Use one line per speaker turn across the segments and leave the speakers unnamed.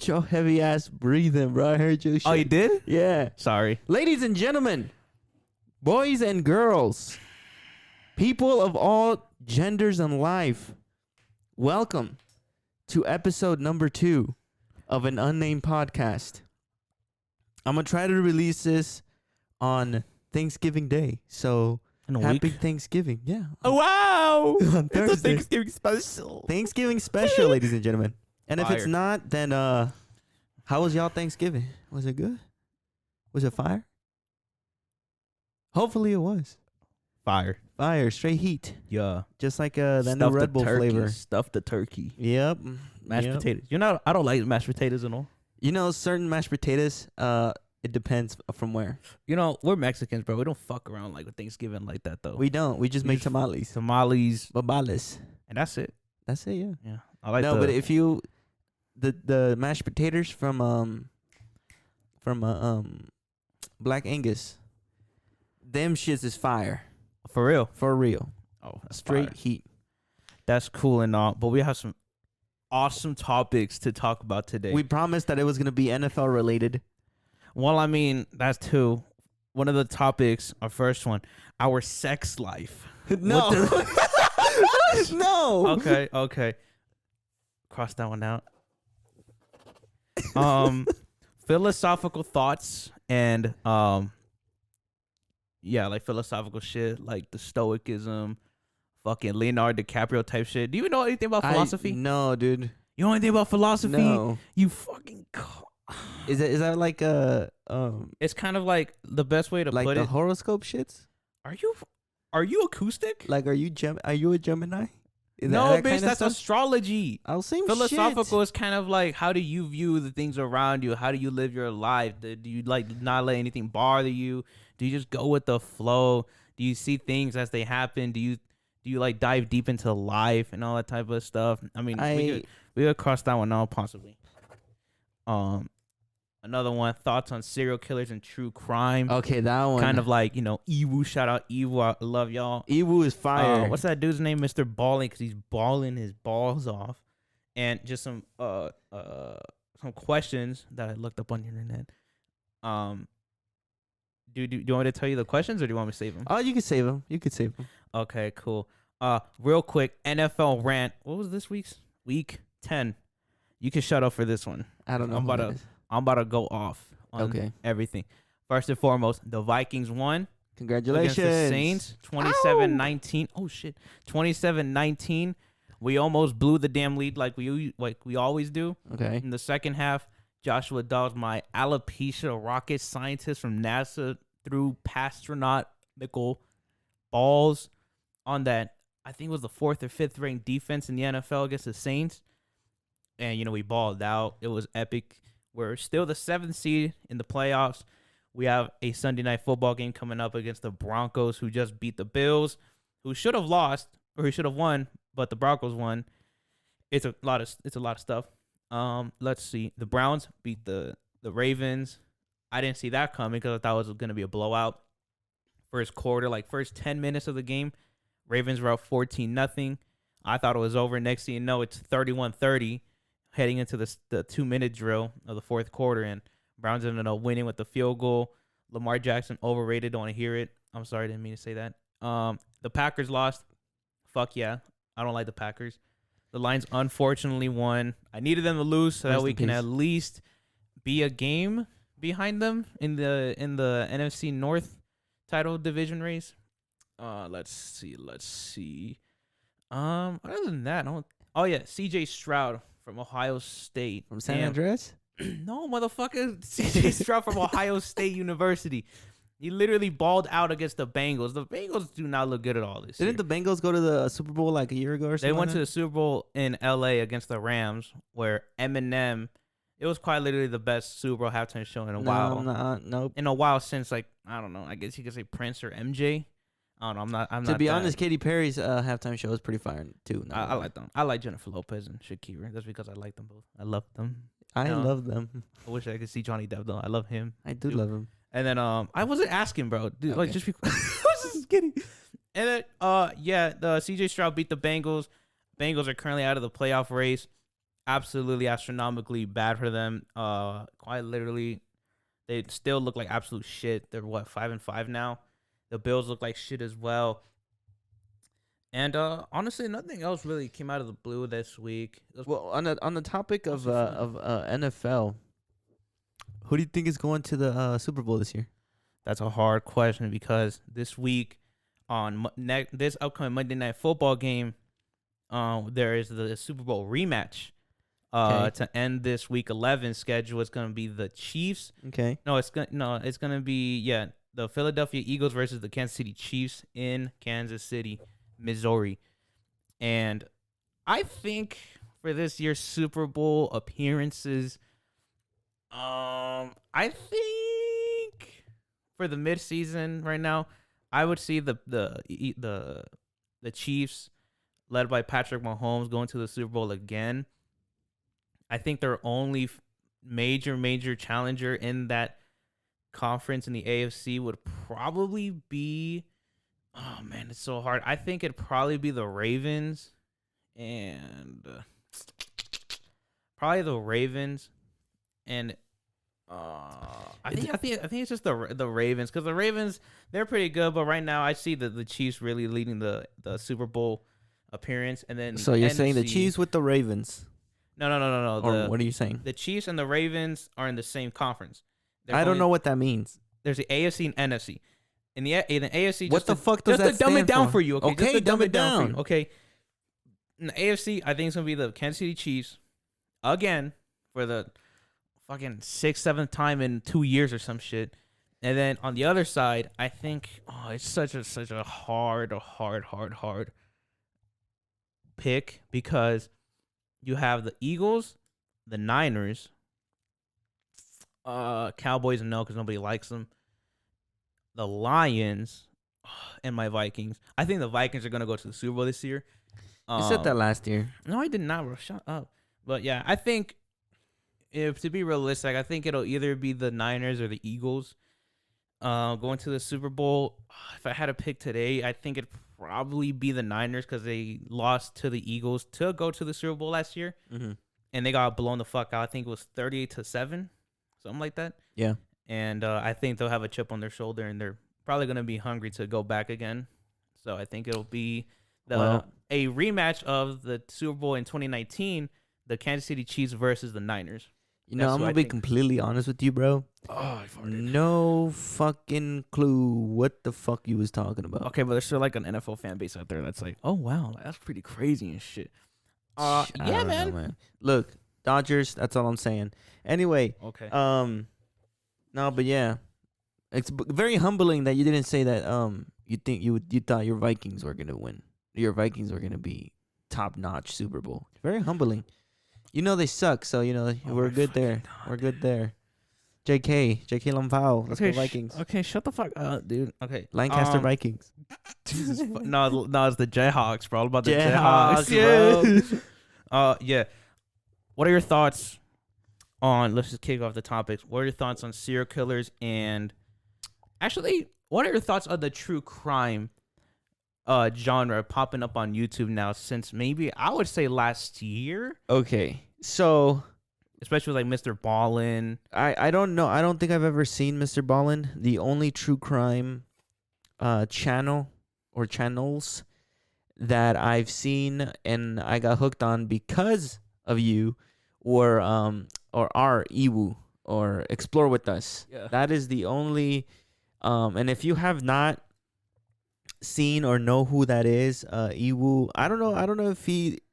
Your heavy ass breathing, bro. I heard your shit.
Oh, you did?
Yeah.
Sorry.
Ladies and gentlemen, boys and girls, people of all genders in life, welcome to episode number 2 of an UnNamed Podcast. I'm going to try to release this on Thanksgiving Day. So,
In a
happy
week?
Thanksgiving. Yeah.
Oh, wow.
On
It's a
Thursday.
Thanksgiving special.
Thanksgiving special, ladies and gentlemen. And if it's
Fire.
not, then how was y'all Thanksgiving? Was it good? Was it fire? Hopefully it was.
Fire.
Fire, straight heat.
Yeah.
Just like that new Red Bull flavor.
Stuff the turkey.
Yep.
Mashed
Yep.
potatoes. I don't like mashed potatoes and all.
You know, certain mashed potatoes, it depends from where.
We're Mexicans, bro. We don't fuck around like with Thanksgiving like that, though.
We don't. We just make tamales.
Tamales.
Babales.
And that's it.
That's it, yeah.
Yeah. I like
no, but if you the mashed potatoes from Black Angus, them shits is fire.
For real.
For real.
Oh, that's
Straight
fire.
heat.
That's cool and all. But we have some awesome topics to talk about today.
We promised that it was gonna be NFL related.
Well, I mean, that's two. One of the topics, our first one, our sex life.
No. No.
Okay. Cross that one out. Philosophical thoughts and like philosophical shit, like the Stoicism, fucking Leonardo DiCaprio type shit. Do you even know anything about philosophy?
No, dude.
You know anything about philosophy?
No.
You fucking.
Is that like
It's kind of like the best way to
like
put
the
it.
horoscope shits?
Are you acoustic?
Like are you a Gemini? Is
No,
that
bitch,
kind of
that's
stuff?
astrology.
I'll same
Philosophical
shit.
is kind of like, how do you view the things around you? How do you live your life? Do you like not let anything bother you? Do you just go with the flow? Do you see things as they happen? Do you like dive deep into life and all that type of stuff? I mean, we could cross that one out possibly. Another one, thoughts on serial killers and true crime.
Okay, that one.
Kind of like, Ewu. Shout out Ewu. I love y'all.
Ewu is fire.
What's that dude's name? Mr. Balling, because he's balling his balls off. And just some questions that I looked up on the internet. Do you want me to tell you the questions, or do you want me to save them?
Oh, you can save them.
Okay, cool. Real quick, NFL rant. What was this week's? Week 10. You can shut up for this one.
I don't know.
I'm about to go off on everything. First and foremost, the Vikings won.
Congratulations.
Against the Saints, 27-19. Oh, shit. 27-19. We almost blew the damn lead like we always do.
Okay.
In the second half, Joshua Dobbs, my alopecia rocket scientist from NASA, threw astronomical balls on that. I think it was the 4th or 5th ranked defense in the NFL against the Saints. And, we balled out. It was epic. We're still the 7th seed in the playoffs. We have a Sunday night football game coming up against the Broncos, who just beat the Bills, who should have lost, or who should have won, but the Broncos won. It's a lot of stuff. Let's see. The Browns beat the Ravens. I didn't see that coming because I thought it was going to be a blowout. First quarter, first 10 minutes of the game, Ravens were up 14-0. I thought it was over. Next thing you know, it's 31-30. Heading into the 2-minute drill of the fourth quarter, and Browns ended up winning with the field goal. Lamar Jackson overrated. Don't want to hear it. I'm sorry, didn't mean to say that. The Packers lost. Fuck yeah, I don't like the Packers. The Lions unfortunately won. I needed them to lose so that we can at least be a game behind them in the NFC North title division race. Let's see. Other than that, CJ Stroud from Ohio State.
From San Andreas?
No, motherfucker. CJ Stroud from Ohio State University. He literally balled out against the Bengals. The Bengals do not look good at all this year.
Didn't the Bengals go to the Super Bowl like a year ago or something?
They went to the Super Bowl in L.A. against the Rams, where Eminem, it was quite literally the best Super Bowl halftime show in a while.
Nope.
In a while since, I don't know, I guess you could say Prince or MJ. I don't know. I'm not.
To be honest, Katy Perry's halftime show is pretty fire too.
I like them. I like Jennifer Lopez and Shakira. That's because I like them both. I love them.
I love them.
I wish I could see Johnny Depp though. I love him.
I do love him.
And then I wasn't asking, bro. Dude,
okay.
just because I was just kidding. And then the CJ Stroud beat the Bengals. Bengals are currently out of the playoff race. absolutely astronomically bad for them. Quite literally, they still look like absolute shit. They're what 5-5 now. The Bills look like shit as well. And honestly, nothing else really came out of the blue this week.
Well, on the topic of NFL, who do you think is going to the Super Bowl this year?
That's a hard question because this week on this upcoming Monday Night Football game, there is the Super Bowl rematch. To end this week 11 schedule, it's gonna be the Chiefs.
Okay.
It's gonna be the Philadelphia Eagles versus the Kansas City Chiefs in Kansas City, Missouri. And I think for this year's Super Bowl appearances, I think for the midseason right now, I would see the Chiefs led by Patrick Mahomes going to the Super Bowl again. I think their only major challenger in that conference in the AFC would probably be, oh man, it's so hard. I think it'd probably be the Ravens, and probably the Ravens, and I think it's just the Ravens, because the Ravens, they're pretty good, but right now I see the Chiefs really leading the Super Bowl appearance, and then
so you're saying the Chiefs with the Ravens?
No.
Or what are you saying?
The Chiefs and the Ravens are in the same conference.
I don't know what that means.
There's the AFC and NFC. In the AFC,
what the fuck does that stand for?
Just to dumb it down for you, okay?
Okay,
just to
dumb it down
for you, okay? In the AFC, I think it's gonna be the Kansas City Chiefs again for the fucking 6th, 7th time in 2 years or some shit. And then on the other side, I think it's such a hard pick, because you have the Eagles, the Niners, Cowboys, no, because nobody likes them, the Lions, and my Vikings. I think the Vikings are gonna go to the Super Bowl this year.
You said that last year.
No, I did not. Shut up. But yeah, I think, if to be realistic, I think it'll either be the Niners or the Eagles going to the Super Bowl. If I had to pick today, I think it'd probably be the Niners, because they lost to the Eagles to go to the Super Bowl last year, and they got blown the fuck out. I think it was 38-7, something like that.
Yeah.
And I think they'll have a chip on their shoulder, and they're probably gonna be hungry to go back again. So I think it'll be a rematch of the Super Bowl in 2019, the Kansas City Chiefs versus the Niners.
You know, I'm gonna be completely honest with you, bro.
Oh, I farted.
No fucking clue what the fuck you was talking about.
Okay, but there's still like an NFL fan base out there that's like, oh wow, that's pretty crazy and shit. Yeah, man.
Look, Dodgers. That's all I'm saying. Anyway.
Okay.
No, but yeah, it's very humbling that you didn't say that. You thought your Vikings were gonna win. Your Vikings were gonna be top notch Super Bowl. Very humbling. You know they suck, so we're good there. We're good there. JK Lampao. Let's go Vikings.
Okay, shut the fuck up, dude. Okay,
Lancaster Vikings.
Jesus, no, it's the Jayhawks, bro. All about the
Jayhawks,
bro. Yeah. What are your thoughts on? Let's just kick off the topics. What are your thoughts on serial killers, and actually, what are your thoughts on the true crime genre popping up on YouTube now, since maybe I would say last year?
Okay, so
especially with like Mr. Ballin.
I don't know. I don't think I've ever seen Mr. Ballin. The only true crime channel or channels that I've seen and I got hooked on because of you or our Iwu or Explore With Us.
Yeah.
That is the only and if you have not seen or know who that is, Iwu, I don't know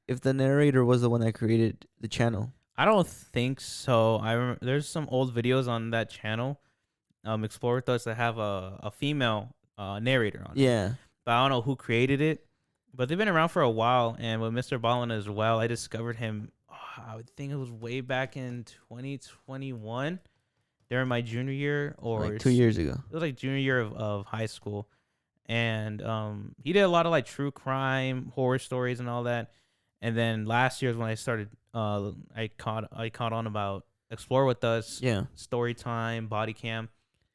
if the narrator was the one that created the channel.
I don't think so. I remember there's some old videos on that channel, Explore With Us, that have a female narrator on it.
Yeah.
But I don't know who created it. But they've been around for a while, and with Mr. Ballin as well, I discovered him, I would think it was way back in 2021 during my junior year, or
like 2 years ago.
It was like junior year of high school. And he did a lot of like true crime, horror stories and all that. And then last year is when I started I caught on about Explore With Us, Story Time, Body Cam.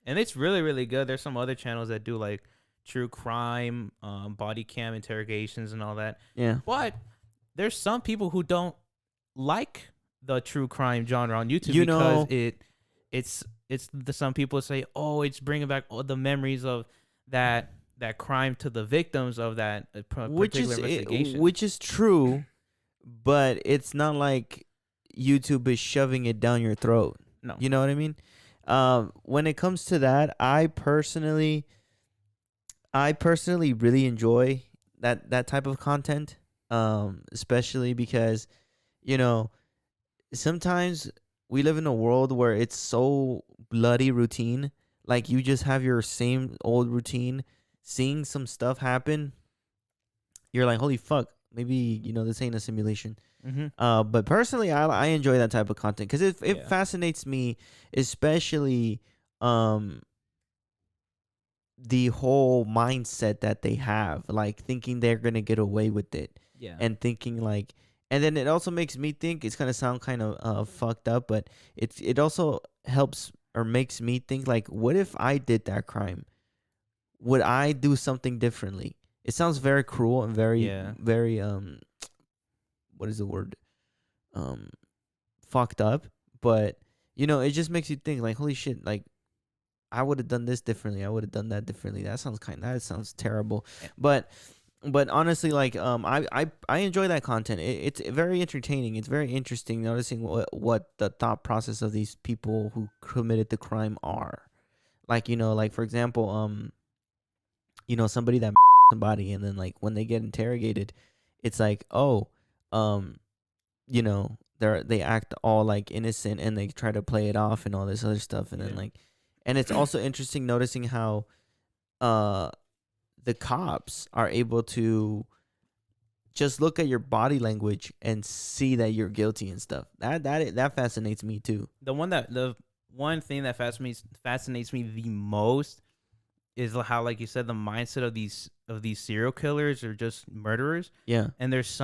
And it's really, really good. There's some other channels that do like true crime, body cam interrogations and all that.
Yeah.
But there's some people who don't like the true crime genre on YouTube
You
because
know,
it's some people say, oh, it's bringing back all the memories of that crime to the victims of that particular investigation.
which is true, but it's not like YouTube is shoving it down your throat.
No.
You know what I mean? When it comes to that, I personally really enjoy that type of content. Especially because, you know, sometimes we live in a world where it's so bloody routine. Like you just have your same old routine. Seeing some stuff happen, you're like, holy fuck, maybe, you know, this ain't a simulation.
Mm-hmm.
But personally, I enjoy that type of content because it
Yeah.
fascinates me, especially the whole mindset that they have, like thinking they're gonna get away with it,
Yeah.
and thinking like, and then it also makes me think it's gonna sound kind of fucked up, but it also helps or makes me think like, what if I did that crime? Would I do something differently? It sounds very cruel and very
Yeah.
very what is the word? Fucked up, but you know, it just makes you think like, holy shit, like I would have done this differently. I would have done that differently. That sounds terrible. But honestly, like I enjoy that content. It's very entertaining. It's very interesting noticing what the thought process of these people who committed the crime are. Like, you know, like for example, you know, somebody that somebody, and then like when they get interrogated, it's like, oh, you know, they act all like innocent and they try to play it off and all this other stuff, and then
Yeah.
like, and it's also interesting noticing how the cops are able to just look at your body language and see that you're guilty and stuff. That fascinates me too.
The one thing that fascinates me the most is how, like you said, the mindset of these serial killers or just murderers.
Yeah.
And there's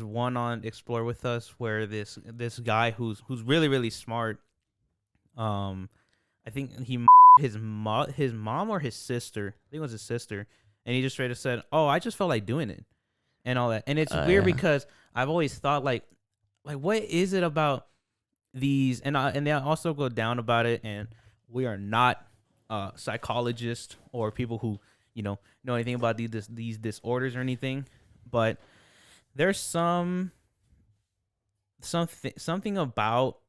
one on Explore With Us where this guy who's really really smart. I think he his mom or his sister. I think it was his sister, and he just straight up said, "Oh, I just felt like doing it," and all that. And it's weird
Yeah.
because I've always thought like what is it about these? And they also go down about it, and we are not psychologists or people who know anything about these disorders or anything, but there's something about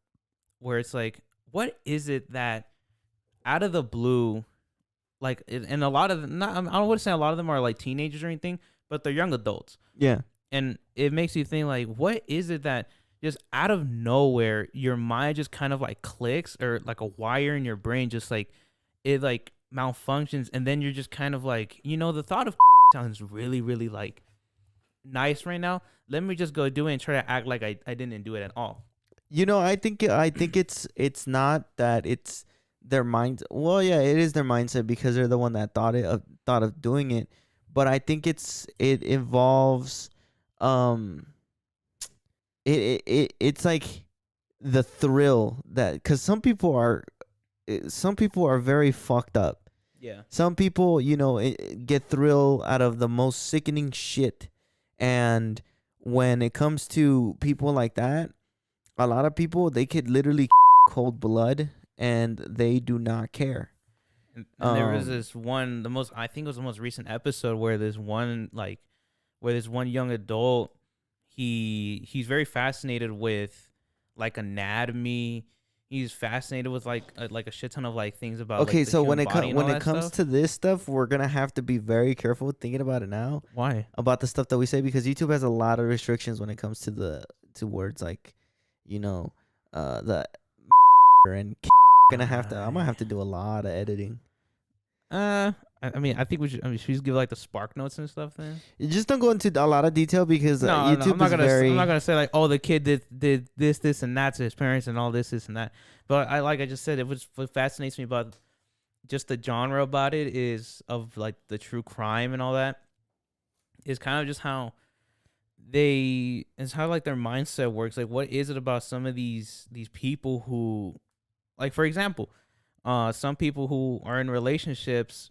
where it's like, what is it that out of the blue, like, and a lot of not, I don't want to say a lot of them are like teenagers or anything, but they're young adults.
Yeah.
And it makes you think like, what is it that just out of nowhere your mind just kind of like clicks, or like a wire in your brain just like it like malfunctions, and then you're just kind of like, the thought of sounds really really like nice right now. Let me just go do it and try to act like I didn't do it at all.
You know, I think it's not that it's their mind. Well, yeah, it is their mindset because they're the one that thought of doing it. But I think it involves it's like the thrill that, because some people are very fucked up.
Yeah.
Some people, get thrill out of the most sickening shit, and when it comes to people like that, a lot of people, they could literally cold blood and they do not care.
And there was this one, I think it was the most recent episode where this one young adult, he's very fascinated with like anatomy. He's fascinated with like a shit ton of like things about.
Okay,
like, the
so when
human
it comes to this stuff, we're gonna have to be very careful thinking about it now.
Why?
About the stuff that we say, because YouTube has a lot of restrictions when it comes to words like, the and I'm gonna have to do a lot of editing.
I mean, I think we should. I mean, should we just give like the spark notes and stuff then?
You just don't go into a lot of detail because YouTube
I'm not
is
gonna.
very.
I'm not gonna say like, oh, the kid did this, and that to his parents, and all this, and that. But I just said, what fascinates me about just the genre about it is of like the true crime and all that is kind of just how it's how like their mindset works. Like, what is it about some of these people who, like, for example, some people who are in relationships,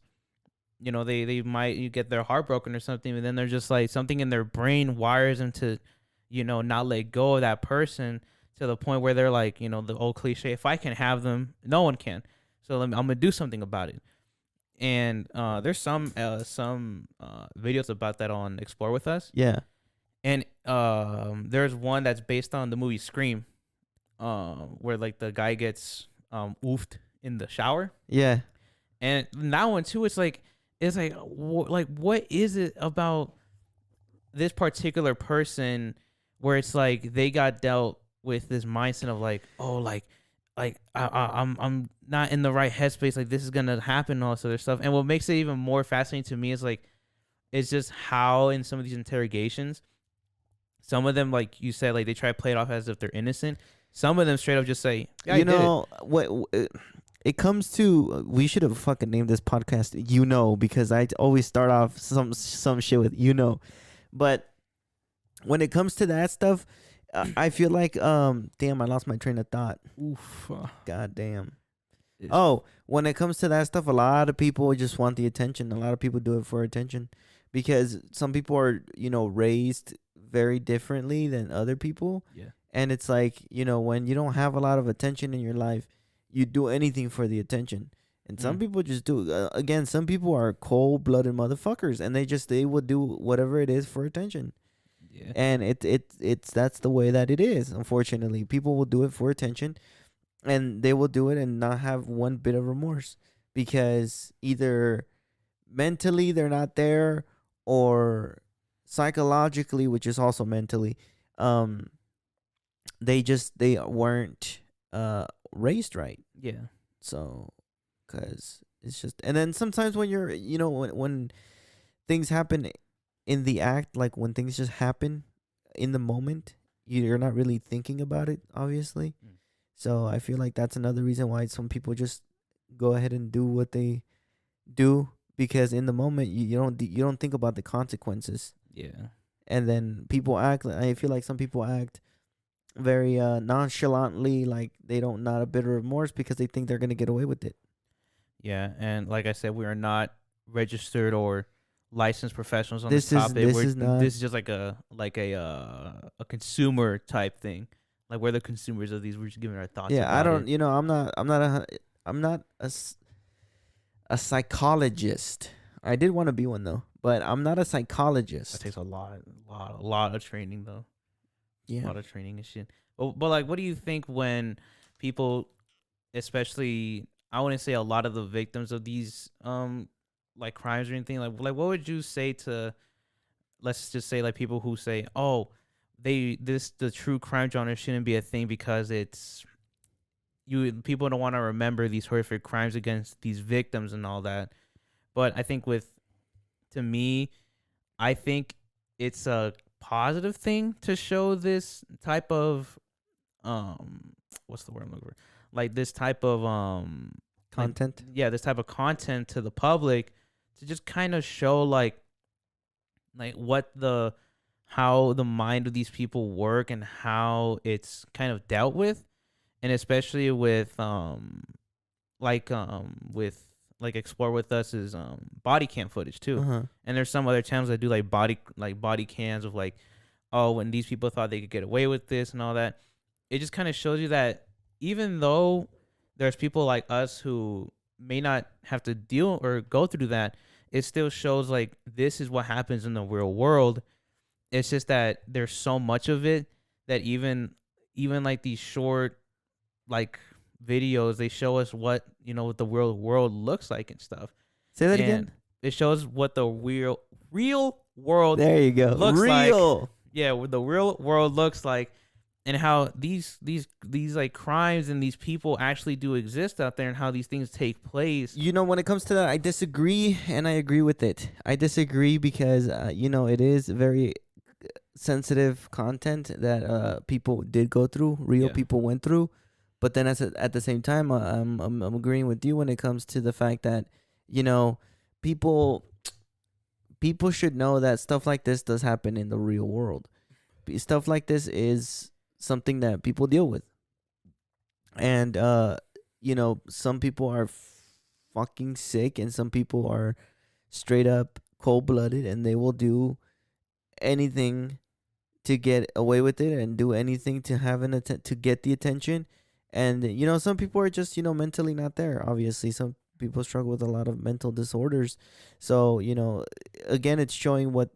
they might get their heart broken or something, and then they're just like something in their brain wires them to not let go of that person to the point where they're like, the old cliche, if I can have them, no one can. So I'm gonna do something about it. And there's some videos about that on Explore With Us.
Yeah.
And there's one that's based on the movie Scream, where like the guy gets oofed in the shower.
Yeah.
And that one too, it's like what is it about this particular person where it's like they got dealt with this mindset of like, oh, I'm not in the right headspace, like this is gonna happen and all this other stuff. And what makes it even more fascinating to me is like, it's just how in some of these interrogations, some of them, like you said, like they try to play it off as if they're innocent. Some of them straight up just say, yeah,
what it comes to, we should have fucking named this podcast because I always start off some shit with but when it comes to that stuff, I feel like damn, I lost my train of thought.
Oof.
God damn. Oh, when it comes to that stuff, a lot of people just want the attention. A lot of people do it for attention because some people are, raised very differently than other people.
Yeah.
And it's like, when you don't have a lot of attention in your life, you do anything for the attention. And some people just do. Again, some people are cold-blooded motherfuckers, and they will do whatever it is for attention.
Yeah.
And it's that's the way that it is. Unfortunately, people will do it for attention, and they will do it and not have one bit of remorse because either mentally they're not there, or psychologically, which is also mentally, they weren't raised right.
Yeah.
So, cause it's just, and then sometimes when you're, when things happen in the act, like when things just happen in the moment, you're not really thinking about it, obviously. So I feel like that's another reason why some people just go ahead and do what they do, because in the moment you don't think about the consequences.
Yeah.
And then people act. I feel like some people act very nonchalantly, like they don't, not a bit of remorse, because they think they're gonna get away with it.
Yeah, and like I said, we are not registered or licensed professionals on this
This
topic. This is just like a consumer type thing. Like we're the consumers of these. We're just giving our thoughts.
Yeah, I
about
don't.
it.
I'm not a psychologist. I did want to be one though, but I'm not a psychologist.
That takes a lot of training though.
Yeah.
A lot of training and shit. But like, what do you think when people, especially, I wouldn't say a lot of the victims of these like crimes or anything, like what would you say to, let's just say, like people who say, oh, the true crime genre shouldn't be a thing because people don't want to remember these horrific crimes against these victims and all that. But I think to me, I think it's a positive thing to show this type of what's the word I'm looking for? Like this type of
Content.
This type of content to the public, to just kind of show like how the mind of these people work and how it's kind of dealt with, and especially with Explore With Us is body cam footage too.
Uh-huh.
And there's some other channels that do like body cams of like, oh, when these people thought they could get away with this and all that. It just kind of shows you that even though there's people like us who may not have to deal or go through that, it still shows like this is what happens in the real world. It's just that there's so much of it that even like these short like videos, they show us what what the real world looks like and stuff.
Say that again.
It shows what the real world.
There you go.
Looks
real.
Like, yeah, what the real world looks like, and how these like crimes and these people actually do exist out there, and how these things take place.
When it comes to that, I disagree, and I agree with it. I disagree because it is very sensitive content that people did go through, real people went through. But then at the same time, I'm agreeing with you when it comes to the fact that people should know that stuff like this does happen in the real world. Stuff like this is something that people deal with, and some people are fucking sick, and some people are straight up cold blooded, and they will do anything to get away with it and do anything to have to get the attention. And some people are just mentally not there. Obviously, some people struggle with a lot of mental disorders. So again, it's showing what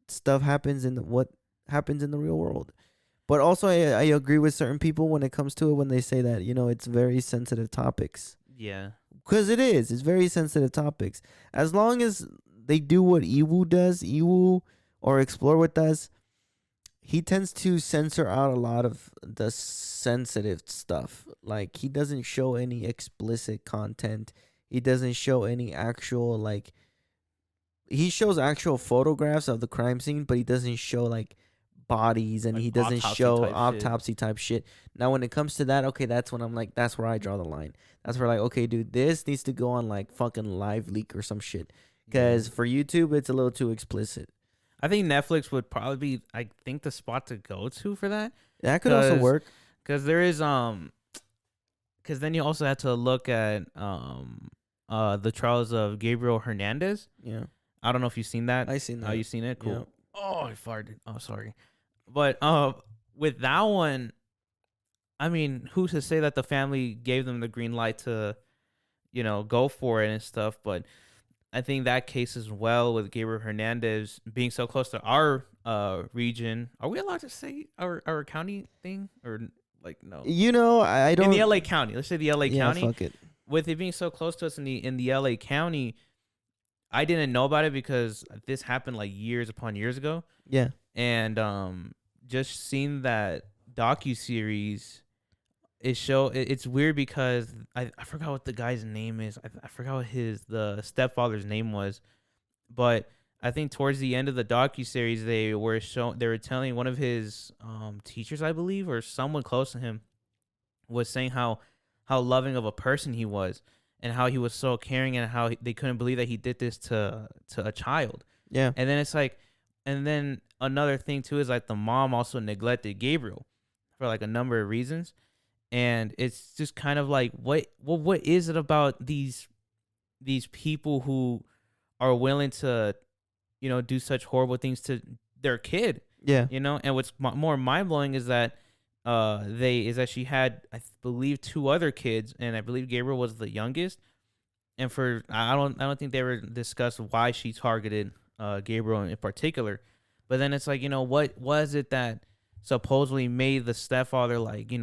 stuff happens in what happens in the real world. But also, I agree with certain people when it comes to it when they say that it's very sensitive topics.
Yeah.
Because it's very sensitive topics. As long as they do what Iwu does, or Explore What does, he tends to censor out a lot of the sensitive stuff. Like, he doesn't show any explicit content. He doesn't show any actual, like, he shows actual photographs of the crime scene, but he doesn't show, like, bodies, and he doesn't show autopsy type shit. Now, when it comes to that, okay, that's when I'm like, that's where I draw the line. That's where, like, okay, dude, this needs to go on, like, fucking Live Leak or some shit. Because for YouTube, it's a little too explicit.
I think Netflix would probably be, I think, the spot to go to for that.
That could also work.
Because there is, because then you also have to look at the trials of Gabriel Hernandez.
Yeah.
I don't know if you've seen that.
I seen that.
Oh, you seen it? Cool.
Yeah.
Oh, I farted. Oh, sorry. But with that one, I mean, who's to say that the family gave them the green light to, go for it and stuff? But I think that case as well with Gabriel Hernandez being so close to our region. Are we allowed to say our county thing or like no?
I don't.
In the LA County, let's say the LA County.
Fuck it.
With it being so close to us in the LA County, I didn't know about it because this happened like years upon years ago.
Yeah.
And just seeing that docuseries, it's weird because I forgot what the guy's name is. I forgot what the stepfather's name was, but I think towards the end of the docuseries they were telling one of his teachers, I believe, or someone close to him, was saying how loving of a person he was and how he was so caring and how they couldn't believe that he did this to a child.
Yeah.
And then it's like, and then another thing too is like the mom also neglected Gabriel for like a number of reasons. And it's just kind of like, what is it about these people who are willing to, do such horrible things to their kid?
Yeah.
And what's more mind blowing is that she had, I believe, 2 other kids, and I believe Gabriel was the youngest. And I don't think they ever discussed why she targeted Gabriel in particular. But then it's like, what was it that supposedly made the stepfather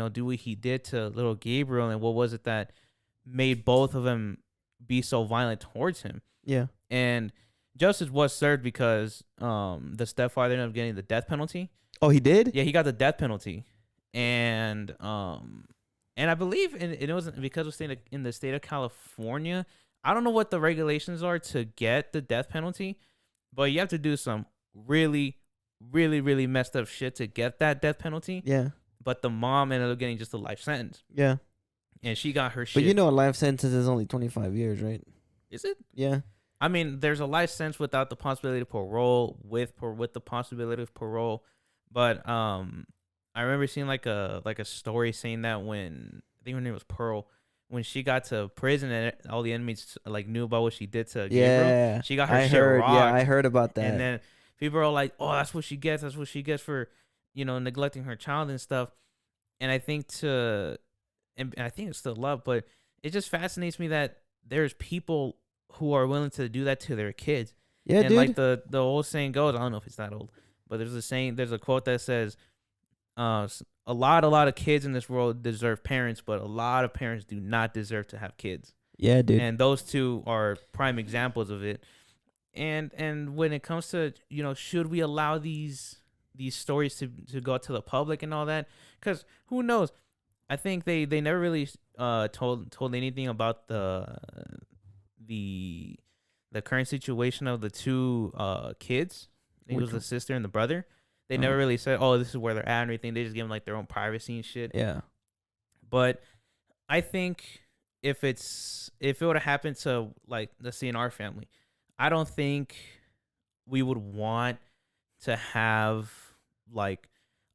do what he did to little Gabriel, and what was it that made both of them be so violent towards him?
Yeah. And
justice was served because the stepfather ended up getting the death penalty.
Oh, he did?
Yeah, he got the death penalty. And I believe it wasn't because it was in the state of California. I don't know what the regulations are to get the death penalty, but you have to do some really, really, really messed up shit to get that death penalty.
Yeah.
But the mom ended up getting just a life sentence.
Yeah.
And she got her shit.
But a life sentence is only 25 years, right?
Is it?
Yeah.
I mean, there's a life sentence without the possibility of parole, with the possibility of parole. But I remember seeing like a story saying that when, I think her name was Pearl, when she got to prison and all the inmates knew about what she did to Gabriel, she got her shit rocked.
Yeah, I heard about that.
And then people are like, "Oh, that's what she gets. That's what she gets for, neglecting her child and stuff." And I think and I think it's still love, but it just fascinates me that there's people who are willing to do that to their kids.
Yeah,
and
dude.
like the old saying goes, I don't know if it's that old, but there's a quote that says, a lot of kids in this world deserve parents, but a lot of parents do not deserve to have kids.
Yeah, dude.
And those two are prime examples of it. And when it comes to, should we allow these stories to go out to the public and all that? Because who knows? I think they never really told anything about the current situation of the 2 kids. I think it was the sister and the brother. They never really said, "Oh, this is where they're at," or anything. They just give them their own privacy and shit.
Yeah.
But I think if it would have happened to let's say in our family, I don't think we would want to have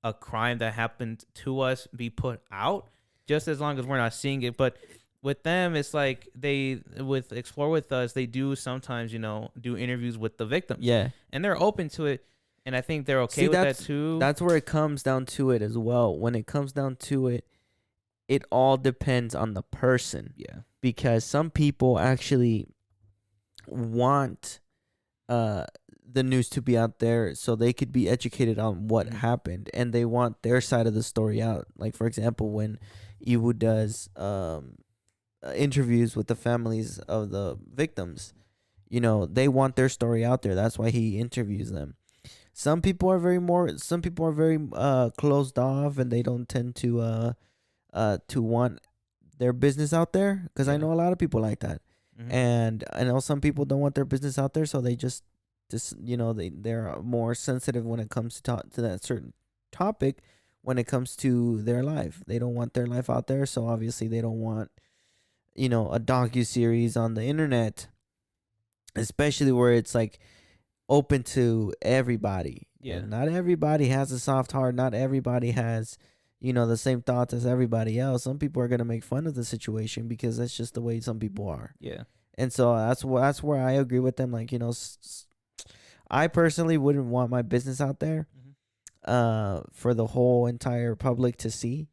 a crime that happened to us be put out, just as long as we're not seeing it. But with them, it's like with Explore With Us, they do sometimes, do interviews with the victims.
Yeah.
And they're open to it. And I think they're okay
See,
with that too.
that's where it comes down to it as well. When it comes down to it, it all depends on the person.
Yeah.
Because some people actually want the news to be out there so they could be educated on what happened, and they want their side of the story out. Like, for example, when Iwu does interviews with the families of the victims, you know, they want their story out there. That's why he interviews them. Some people are very closed off, and they don't tend to want their business out there, because I know a lot of people like that. And I know some people don't want their business out there, so they just you know, they're more sensitive when it comes to that certain topic. When it comes to their life, they don't want their life out there, so obviously they don't want, you know, a docuseries on the internet, especially where it's like open to everybody.
Yeah.
And not everybody has a soft heart. Not everybody has, you know, the same thoughts as everybody else. Some people are gonna make fun of the situation because that's just the way some people are.
Yeah.
And so that's where I agree with them. Like, you know, I personally wouldn't want my business out there for the whole entire public to see,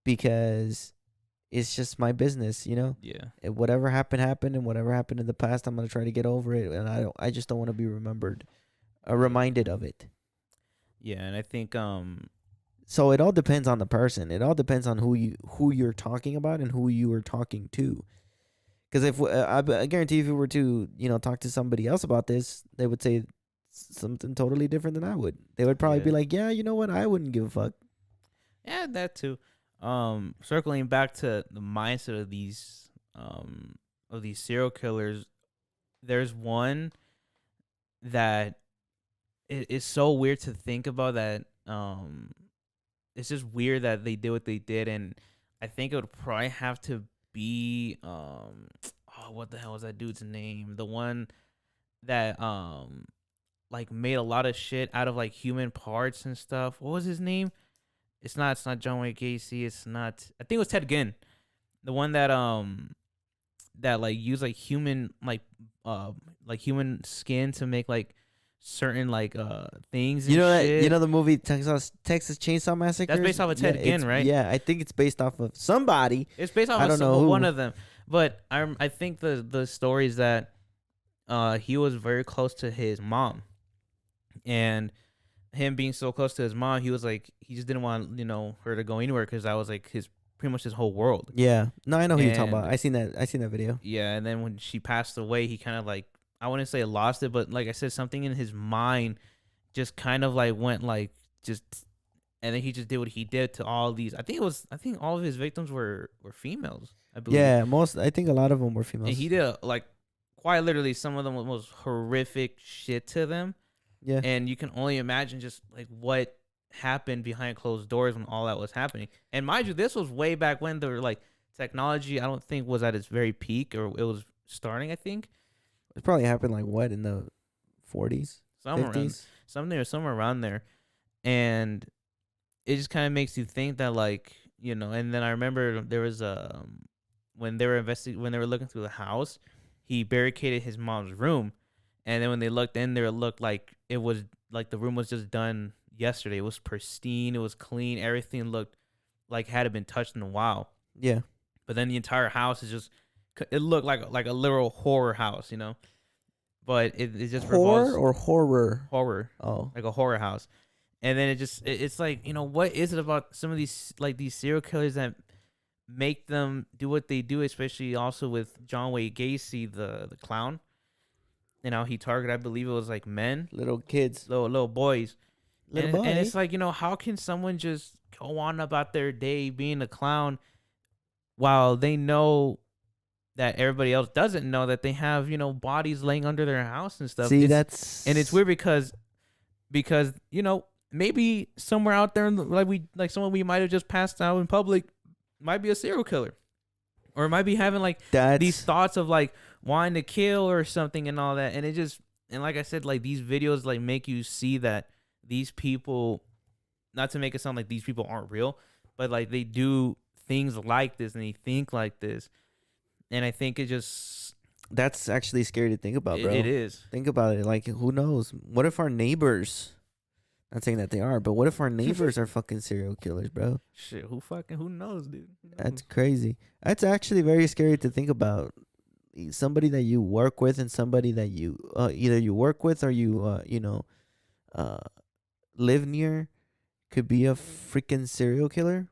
because it's just my business, you know.
Yeah.
Whatever happened, and whatever happened in the past, I'm gonna try to get over it, and I just don't want to be reminded of it.
Yeah, and I think
so it all depends on the person. It all depends on who you're talking about and who you are talking to. Because if I guarantee, if you were to, you know, talk to somebody else about this, they would say something totally different than I would. They would probably be like, "Yeah, you know what? I wouldn't give a fuck."
Yeah, that too. Circling back to the mindset of these serial killers, there's one that is so weird to think about, that it's just weird that they did what they did, and I think it would probably have to be what the hell was that dude's name? The one that like made a lot of shit out of like human parts and stuff. What was his name? It's not John Wayne Gacy. It's not. I think it was Ted Ginn. The one that like used like human human skin to make like certain like things.
You
and
know
shit.
that, you know the movie Texas Chainsaw Massacre?
That's based off of Ted Ginn, right?
Yeah, I think it's based off of somebody.
It's based off
I
of
don't know
one
who.
of them. But I think the story is that he was very close to his mom, and him being so close to his mom, he was like, he just didn't want, you know, her to go anywhere, because that was like pretty much his whole world.
Yeah, no, I know who you're talking about.
And-
I seen that video.
Yeah, and then when she passed away, he kind of like, I wouldn't say lost it, but like I said, something in his mind just kind of like went like just, and then he just did what he did to all these. I think all of his victims were females, I believe.
Yeah, I think a lot of them were females.
And he did like quite literally some of them was horrific shit to them.
Yeah.
And you can only imagine just like what happened behind closed doors when all that was happening. And mind you, this was way back when the like technology, I don't think, was at its very peak, or it was starting, I think.
It probably happened like what, in the 40s, 50s?
Somewhere around there. And it just kind of makes you think that, like, you know, and then I remember there was when they were looking through the house, he barricaded his mom's room. And then when they looked in there, it looked like it was like the room was just done yesterday. It was pristine. It was clean. Everything looked like hadn't been touched in a while.
Yeah.
But then the entire house is just, it looked like a literal horror house, you know. But it just
Horror or horror?
Horror.
Oh.
Like a horror house. And then it's like, you know, what is it about some of these serial killers that make them do what they do, especially also with John Wayne Gacy, the clown? You know, he targeted, I believe it was like men,
Little kids,
little boys.
little boy.
And it's like, you know, how can someone just go on about their day being a clown while they know that everybody else doesn't know that they have, you know, bodies laying under their house and stuff.
See,
and it's weird because you know, maybe somewhere out there, like someone we might have just passed out in public might be a serial killer, or might be having like these thoughts of like wanting to kill or something and all that. And it just, and like I said, like these videos like make you see that these people, not to make it sound like these people aren't real, but like they do things like this and they think like this. And I think it just,
That's actually scary to think about, bro.
It is.
Think about it. Like, who knows? What if our neighbors? Not saying that they are, but what if our neighbors are fucking serial killers, bro?
Shit, who knows, dude? Who knows?
That's crazy. That's actually very scary to think about. Somebody that you work with and somebody that you either you work with or you live near could be a freaking serial killer.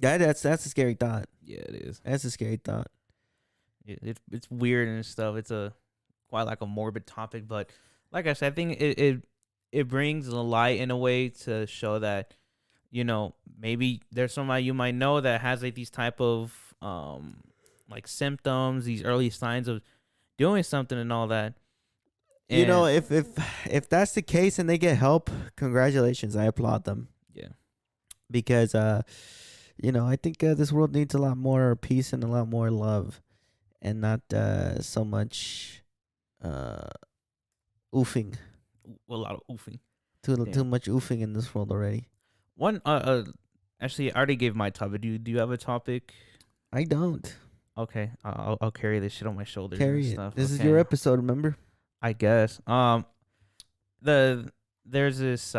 Yeah, that's a scary thought.
Yeah, it is.
That's a scary thought.
It's weird and stuff. It's quite like a morbid topic, but like I said, I think it brings a light in a way to show that, maybe there's somebody you might know that has like these type of like symptoms, these early signs of doing something and all that. And
if that's the case and they get help, congratulations. I applaud them.
Yeah.
Because I think this world needs a lot more peace and a lot more love, and not so much oofing.
A lot of oofing.
Too much oofing in this world already.
One actually, I already gave my topic. Do you have a topic?
I don't.
Okay, I'll carry this shit on my shoulders.
Carry
and
it.
stuff.
This is
Okay.
your episode, remember?
I guess. There's this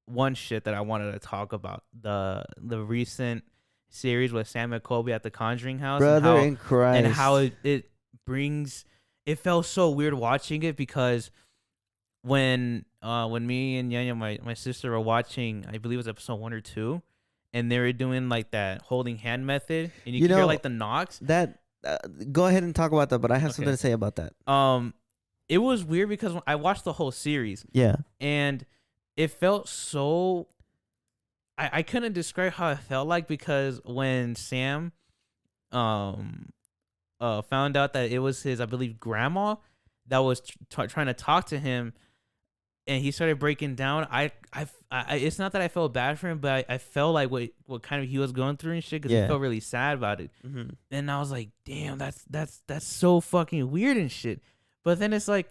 one shit that I wanted to talk about, the recent series with Sam and Colby at the Conjuring house,
Brother in Christ,
and how it brings. It felt so weird watching it because when me and Yanya, my sister, were watching, I believe it was episode 1 or 2, and they were doing like that holding hand method, and you can hear like the knocks.
That go ahead and talk about that, but I have something to say about that.
It was weird because when I watched the whole series.
Yeah.
And it felt so. I couldn't describe how it felt like, because when Sam found out that it was his, I believe, grandma that was trying to talk to him, and he started breaking down. I it's not that I felt bad for him, but I felt like what kind of he was going through and shit, because he felt really sad about it.
Mm-hmm.
And I was like, damn, that's so fucking weird and shit. But then it's like,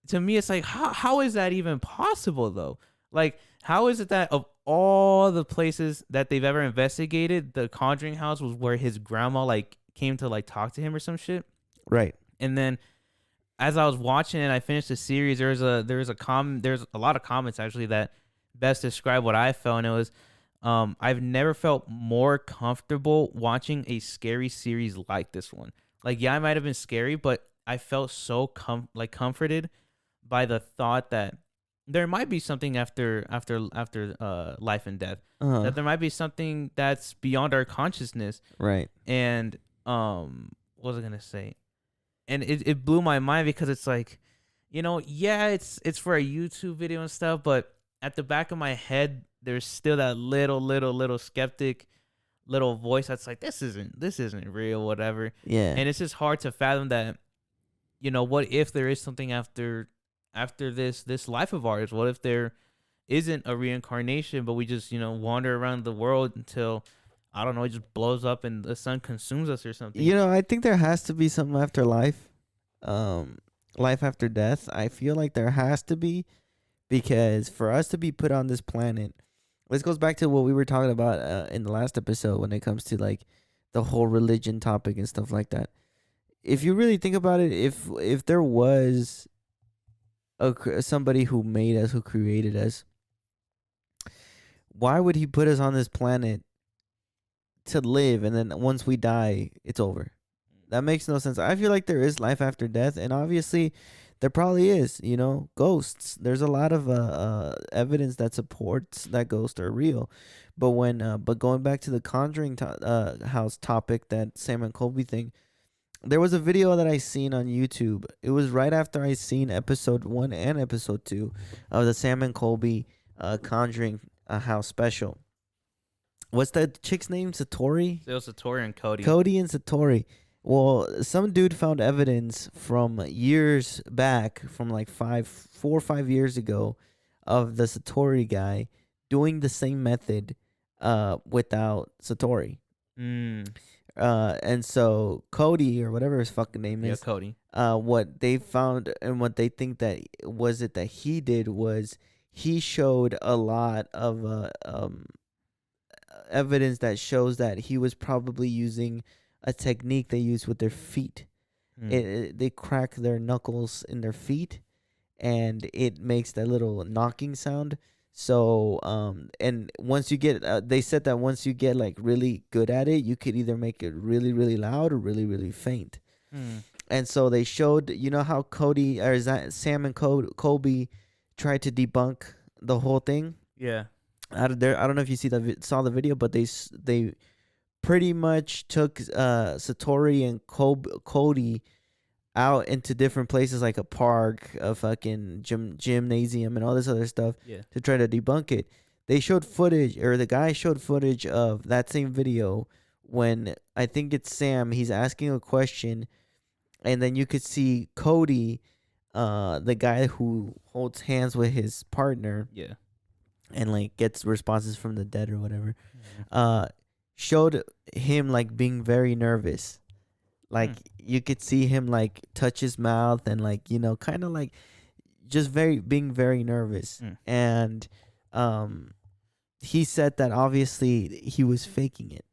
to me, it's like, how is that even possible though? Like, how is it that of all the places that they've ever investigated, the Conjuring house was where his grandma like came to like talk to him or some shit?
Right.
And then as I was watching it, I finished the series. There's a lot of comments actually that best describe what I felt, and it was, I've never felt more comfortable watching a scary series like this one. Like, yeah, it might have been scary, but I felt so comforted by the thought that there might be something after life and death. That there might be something that's beyond our consciousness.
Right.
And what was I gonna say? And it blew my mind, because it's like, yeah, it's for a YouTube video and stuff, but at the back of my head, there's still that little skeptic little voice that's like, this isn't real, whatever.
Yeah.
And it's just hard to fathom that, what if there is something after this life of ours? What if there isn't a reincarnation, but we just, wander around the world until, I don't know, it just blows up and the sun consumes us or something?
I think there has to be something after life. Life after death. I feel like there has to be, because for us to be put on this planet, this goes back to what we were talking about in the last episode when it comes to like the whole religion topic and stuff like that. If you really think about it, if there was somebody who made us, who created us, why would he put us on this planet to live, and then once we die, it's over? That makes no sense. I feel like there is life after death, and obviously there probably is, ghosts. There's a lot of evidence that supports that ghosts are real. But but going back to the Conjuring house topic, that Sam and Colby thing, there was a video that I seen on YouTube. It was right after I seen episode 1 and episode 2 of the Sam and Colby Conjuring house special. What's that chick's name? Satori?
It was Satori and Cody.
Cody and Satori. Well, some dude found evidence from years back, from like 4 or 5 years ago, of the Satori guy doing the same method without Satori. And so Cody, or whatever his fucking name is,
Cody.
What they found and what they think that he did was he showed a lot of evidence that shows that he was probably using a technique they use with their feet. They crack their knuckles in their feet, and it makes that little knocking sound. So and once you get they said that once you get like really good at it, you could either make it really really loud or really really faint. And so they showed, you know how Cody or Sam and Kobe tried to debunk the whole thing.
Yeah.
Out of there, I don't know if you saw the video, but they pretty much took Satori and Cody out into different places like a park, a fucking gymnasium, and all this other stuff to try to debunk it. They showed footage, or the guy showed footage of that same video when I think it's Sam. He's asking a question, and then you could see Cody, the guy who holds hands with his partner, and like gets responses from the dead or whatever. Showed him like being very nervous. Like you could see him like touch his mouth and like, you know, kind of like just being very nervous. And he said that obviously he was faking it.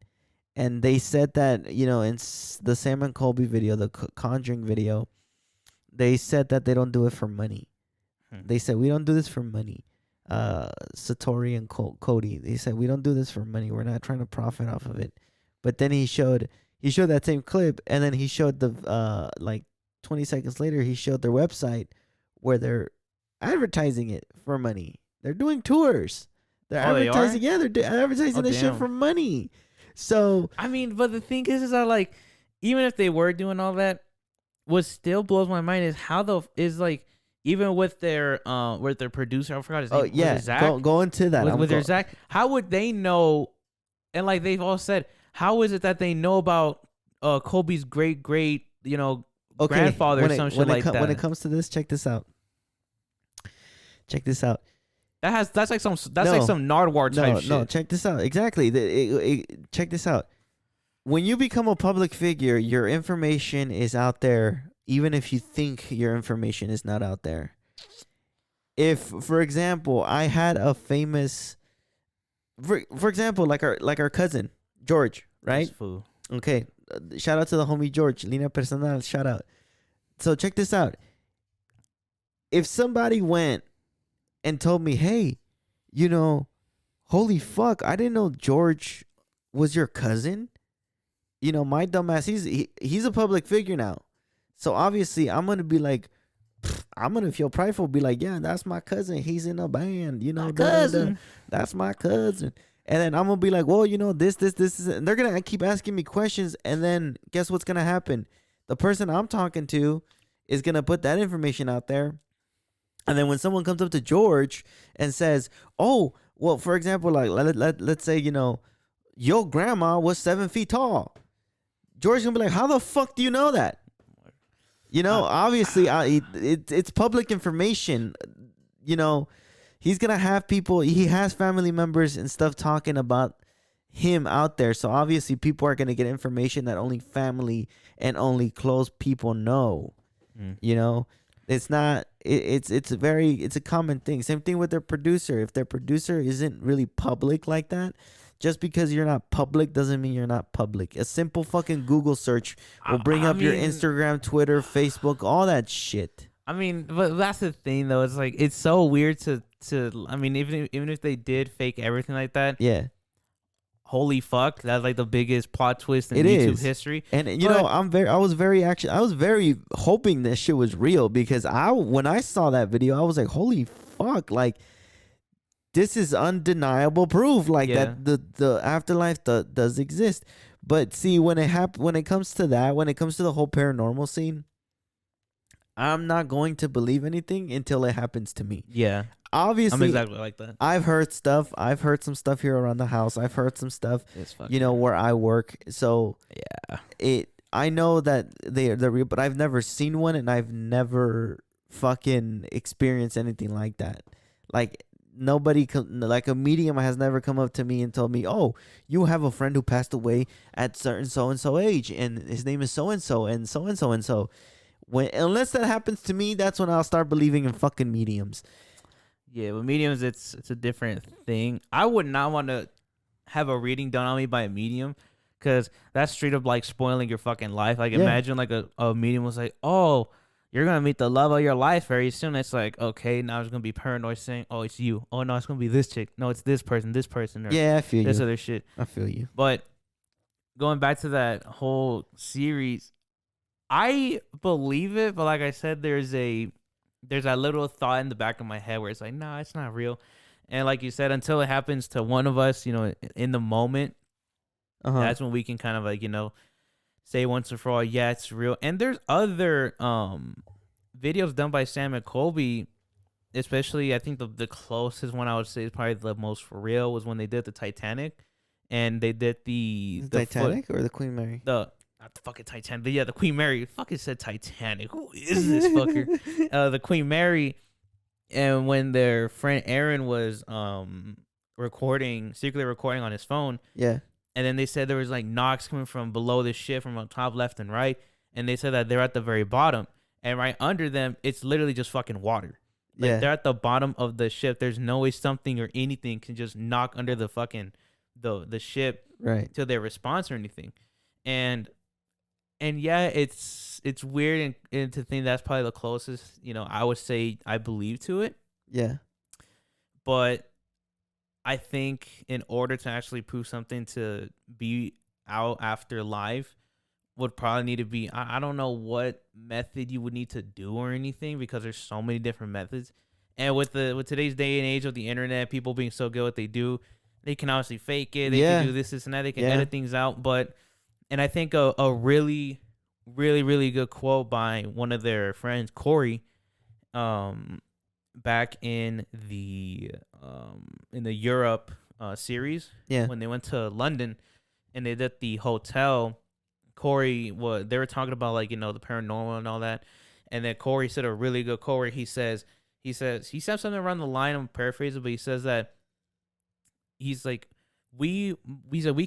And they said that, you know, in the Sam and Colby video, the Conjuring video, they said that they don't do it for money. They said, we don't do this for money. Satori and Cody, they said, we don't do this for money. We're not trying to profit off of it. But then he showed that same clip, and then he showed the like 20 seconds later, he showed their website where they're advertising it for money. They're doing tours. They're advertising.
They are?
They're advertising this shit for money. So
I mean, but the thing is that like, even if they were doing all that, what still blows my mind is how even with their producer, I forgot his name.
Oh yeah,
Zach?
Go into that.
With their Zach, how would they know? And like they've all said, how is it that they know about Kobe's great grandfather or some shit like that?
When it comes to this, check this out.
That's like some Nardwar type shit.
No, check this out. Exactly. Check this out. When you become a public figure, your information is out there, even if you think your information is not out there. If, for example, I had a famous, for example, like our cousin George, right? Okay, shout out to the homie George, Línea Personal, shout out. So check this out. If somebody went and told me, hey, you know, holy fuck, I didn't know George was your cousin. You know, my dumbass, he's a public figure now. So obviously I'm going to be like, I'm going to feel prideful, be like, yeah, that's my cousin. He's in a band, you know. That's my cousin. And then I'm going to be like, well, you know, this. And they're going to keep asking me questions. And then guess what's going to happen? The person I'm talking to is going to put that information out there. And then when someone comes up to George and says, oh, well, for example, like let's say, you know, your grandma was 7 feet tall. George's going to be like, how the fuck do you know that? You know, obviously, it's public information. You know, he's going to have people, he has family members and stuff talking about him out there. So obviously, people are going to get information that only family and only close people know. You know, it's not, it's a common thing. Same thing with their producer. If their producer isn't really public like that, just because you're not public doesn't mean you're not public. A simple fucking Google search will bring up your Instagram, Twitter, Facebook, all that shit.
I mean, but that's the thing, though. It's like, it's so weird to I mean, even if they did fake everything like that.
Yeah.
Holy fuck. That's like the biggest plot twist in YouTube history.
And you know, I was very hoping this shit was real, because when I saw that video, I was like, holy fuck, like, this is undeniable proof, like that the afterlife does exist. But see, when it comes to the whole paranormal scene, I'm not going to believe anything until it happens to me. Yeah, obviously,
I'm exactly like that.
I've heard stuff. I've heard some stuff here around the house. I've heard some stuff, you know, where I work. So yeah, I know that they're real, but I've never seen one, and I've never fucking experienced anything like that. Like, nobody, like a medium has never come up to me and told me, oh, you have a friend who passed away at certain so-and-so age, and his name is so-and-so and so-and-so and so. Unless that happens to me, that's when I'll start believing in fucking mediums.
Yeah, with mediums, it's a different thing. I would not want to have a reading done on me by a medium, Because that's straight up like spoiling your fucking life. Like
Yeah.
imagine like a meeting was like, oh, you're gonna meet the love of your life very soon. It's like, okay, now it's gonna be paranoid saying, oh, it's you. Oh no, it's gonna be this chick. No, it's this person, or
Yeah, I feel
this
you.
other shit.
I feel you.
But going back to that whole series, I believe it, but like I said, there's that little thought in the back of my head where it's like, nah, it's not real. And like you said, until it happens to one of us, in the moment, that's when we can kind of like, say once and for all, yeah, it's real. And there's other videos done by Sam and Colby, especially I think the closest one I would say is probably the most for real was when they did the Titanic, and they did the
Titanic or the Queen Mary?
Not the fucking Titanic, but yeah, the Queen Mary. Fucking said Titanic. Who is this fucker? The Queen Mary, and when their friend Aaron was secretly recording on his phone.
Yeah.
And then they said there was like knocks coming from below the ship from on top, left, and right. And they said that they're at the very bottom. And right under them, it's literally just fucking water. Like they're at the bottom of the ship. There's no way something or anything can just knock under the fucking the ship to their response or anything. And yeah, it's weird and to think that's probably the closest, I would say I believe to it.
Yeah.
But I think in order to actually prove something to be out after life would probably need to be, I don't know what method you would need to do or anything, because there's so many different methods. And with today's day and age of the internet, people being so good at what they do, they can obviously fake it. They can do this and that. They can edit things out. And I think a really, really, really good quote by one of their friends, Corey, back in the Europe series, when they went to London and they did the hotel, they were talking about like, the paranormal and all that. And then Corey said a really good quote where he said something around the line, I'm paraphrasing, but he says that he's like, we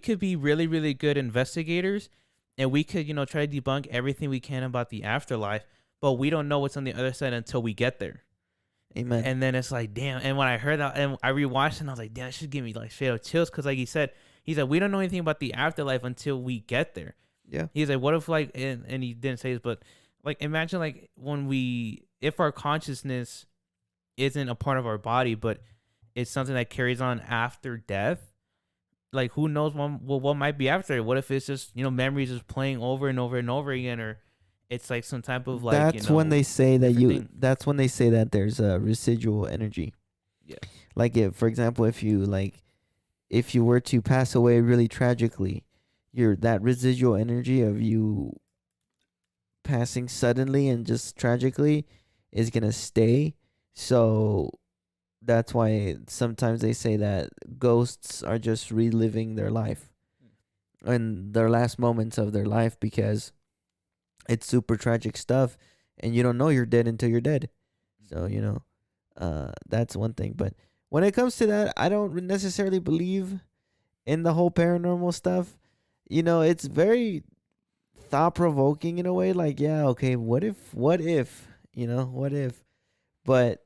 could be really, really good investigators, and we could, try to debunk everything we can about the afterlife, but we don't know what's on the other side until we get there.
Amen.
And then it's like, damn. And when I heard that, and I rewatched it, and I was like, damn, it should give me like straight up chills, because like he said, we don't know anything about the afterlife until we get there.
Yeah.
He's like, what if like, and he didn't say this, but like, imagine like if our consciousness isn't a part of our body, but it's something that carries on after death. Like, who knows what might be after it? What if it's just, memories just playing over and over and over again, or it's like some type of like,
that's when they say that that's when they say that there's a residual energy.
Yeah.
Like for example, if you were to pass away really tragically, that residual energy of you passing suddenly and just tragically is going to stay. So that's why sometimes they say that ghosts are just reliving their life and their last moments of their life, because it's super tragic stuff and you don't know you're dead until you're dead. So, that's one thing. But when it comes to that, I don't necessarily believe in the whole paranormal stuff. It's very thought-provoking in a way. Like, yeah, okay, what if? What if? But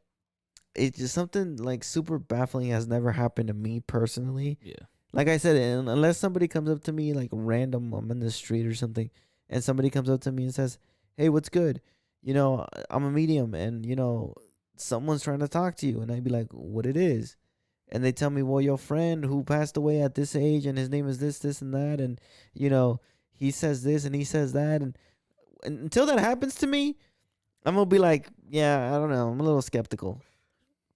it's just something like super baffling has never happened to me personally.
Yeah.
Like I said, unless somebody comes up to me like random, I'm in the street or something, and somebody comes up to me and says, hey, what's good? I'm a medium, and, someone's trying to talk to you. And I'd be like, what it is? And they tell me, well, your friend who passed away at this age, and his name is this, and that. And, he says this and he says that. And until that happens to me, I'm going to be like, yeah, I don't know. I'm a little skeptical.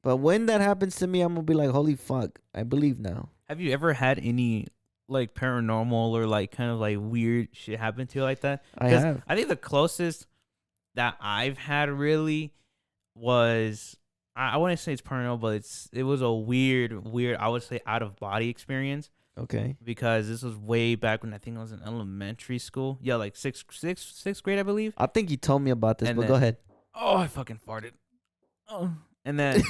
But when that happens to me, I'm going to be like, holy fuck, I believe now.
Have you ever had any like paranormal or like kind of like weird shit happen to you like that?
I have.
I think the closest that I've had really was, I wouldn't say it's paranormal, but it was a weird, I would say out of body experience.
Okay.
Because this was way back when I think I was in elementary school. Yeah, like sixth grade, I believe.
I think you told me about this, but go ahead.
Oh, I fucking farted. Oh. And then,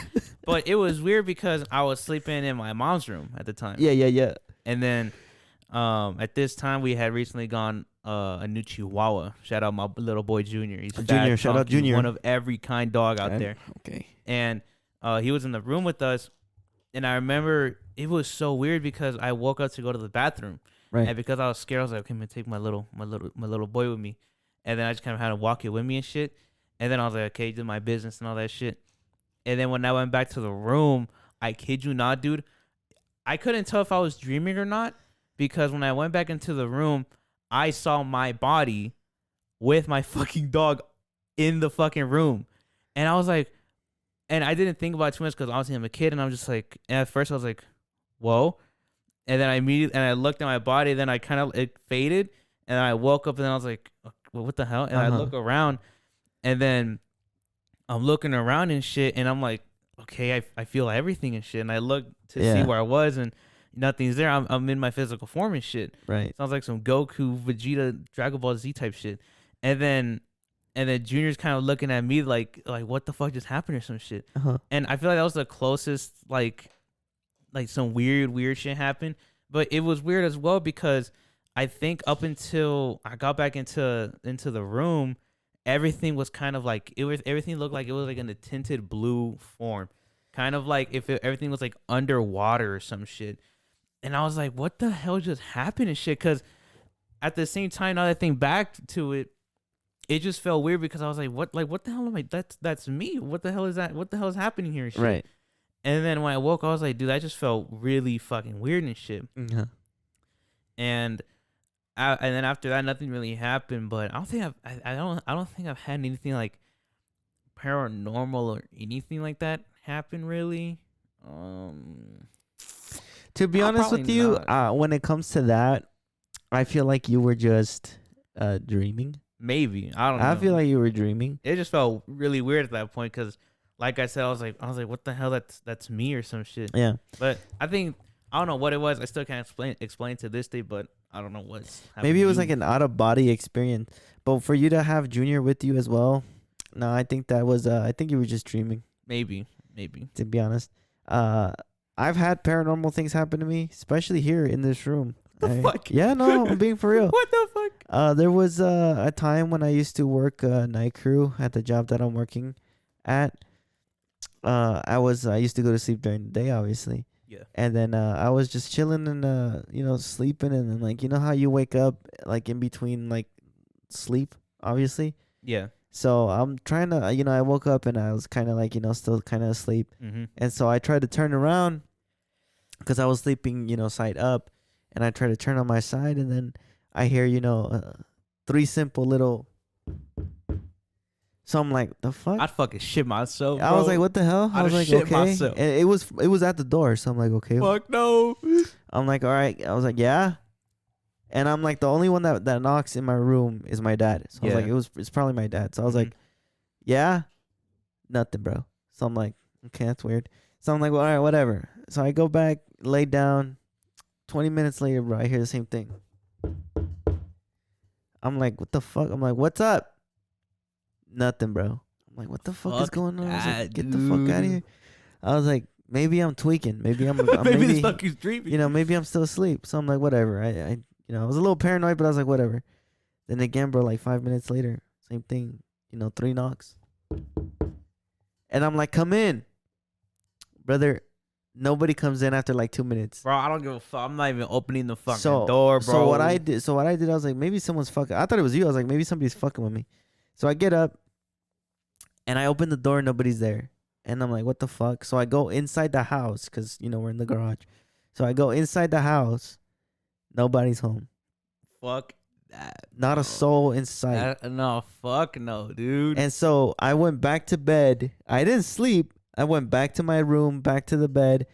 but it was weird because I was sleeping in my mom's room at the time.
Yeah.
And then, at this time we had recently gone a new Chihuahua. Shout out my little boy Junior. He's
Junior. Shout out Junior.
One of every kind dog out there.
Okay.
And he was in the room with us, and I remember it was so weird because I woke up to go to the bathroom.
Right.
And because I was scared, I was like, okay, I'm gonna take my little boy with me. And then I just kind of had to walk it with me and shit. And then I was like, okay, do my business and all that shit. And then when I went back to the room, I kid you not, dude, I couldn't tell if I was dreaming or not, because when I went back into the room, I saw my body with my fucking dog in the fucking room. And I was like, and I didn't think about it too much because obviously I'm a kid, and I'm just like, and at first I was like, whoa. And then I looked at my body, then it faded, and I woke up, and then I was like, what the hell? And I look around, and then I'm looking around and shit, and I'm like, okay, I feel everything and shit. And I look to see where I was, and nothing's there. I'm in my physical form and shit.
Right.
Sounds like some Goku, Vegeta, Dragon Ball Z type shit. And then Junior's kind of looking at me like what the fuck just happened or some shit. And I feel like that was the closest like some weird shit happened. But it was weird as well because I think up until I got back into the room, everything was kind of like everything looked like it was like in a tinted blue form, kind of like if everything was like underwater or some shit. And I was like, what the hell just happened and shit? Because at the same time, now that I think back to it, it just felt weird because I was like, what the hell am I? That's me. What the hell is that? What the hell is happening here and shit?
Right.
And then when I woke, I was like, dude, that just felt really fucking weird and shit.
Mm-hmm.
And then after that, nothing really happened. But I don't think I've had anything like paranormal or anything like that happen really.
To be honest with you, when it comes to that, I feel like you were just dreaming.
Maybe. I don't know.
I feel like you were dreaming.
It just felt really weird at that point because, like I said, I was like, what the hell? That's me or some shit.
Yeah.
But I don't know what it was. I still can't explain to this day, but I don't know what's happening.
Maybe it was like an out of body experience. But for you to have Junior with you as well, no, I think that was I think you were just dreaming.
Maybe.
To be honest. I've had paranormal things happen to me, especially here in this room.
The fuck?
Yeah, no, I'm being for real.
What the fuck?
There was a time when I used to work night crew at the job that I'm working at. I used to go to sleep during the day, obviously.
Yeah.
And then I was just chilling and sleeping, and then like how you wake up like in between like sleep, obviously.
Yeah.
So I'm trying to I woke up and I was kind of like still kind of asleep, and so I tried to turn around because I was sleeping side up, and I tried to turn on my side, and then I hear 3 simple little. So I'm like, the fuck?
I'd fucking shit myself.
I was like, what the hell? I was like,
shit
okay.
myself.
And it was at the door, so I'm like, okay.
Fuck no.
I'm like, all right. I was like, yeah. And I'm like, the only one that knocks in my room is my dad. So I was like, it's probably my dad. So I was like, yeah, nothing, bro. So I'm like, okay, that's weird. So I'm like, well, all right, whatever. So I go back, lay down. 20 minutes later, bro, I hear the same thing. I'm like, what the fuck? I'm like, what's up? Nothing, bro. I'm like, what the fuck is going on? I was like, get the fuck out of here. I was like, maybe I'm tweaking. Maybe I'm
maybe the fuck is dreaming.
Maybe I'm still asleep. So I'm like, whatever. I was a little paranoid, but I was like, whatever. Then again, bro, like 5 minutes later, same thing. 3 knocks. And I'm like, come in. Brother, nobody comes in after like 2 minutes.
Bro, I don't give a fuck. I'm not even opening the fucking door, bro.
So what I did, I was like, maybe someone's fucking. I thought it was you. I was like, maybe somebody's fucking with me. So I get up and I open the door, nobody's there. And I'm like, what the fuck? So I go inside the house because, we're in the garage. So I go inside the house. Nobody's home.
Fuck that.
Not a soul in sight.
No, fuck no, dude.
And so I went back to bed. I didn't sleep. I went back to my room, back to the bed,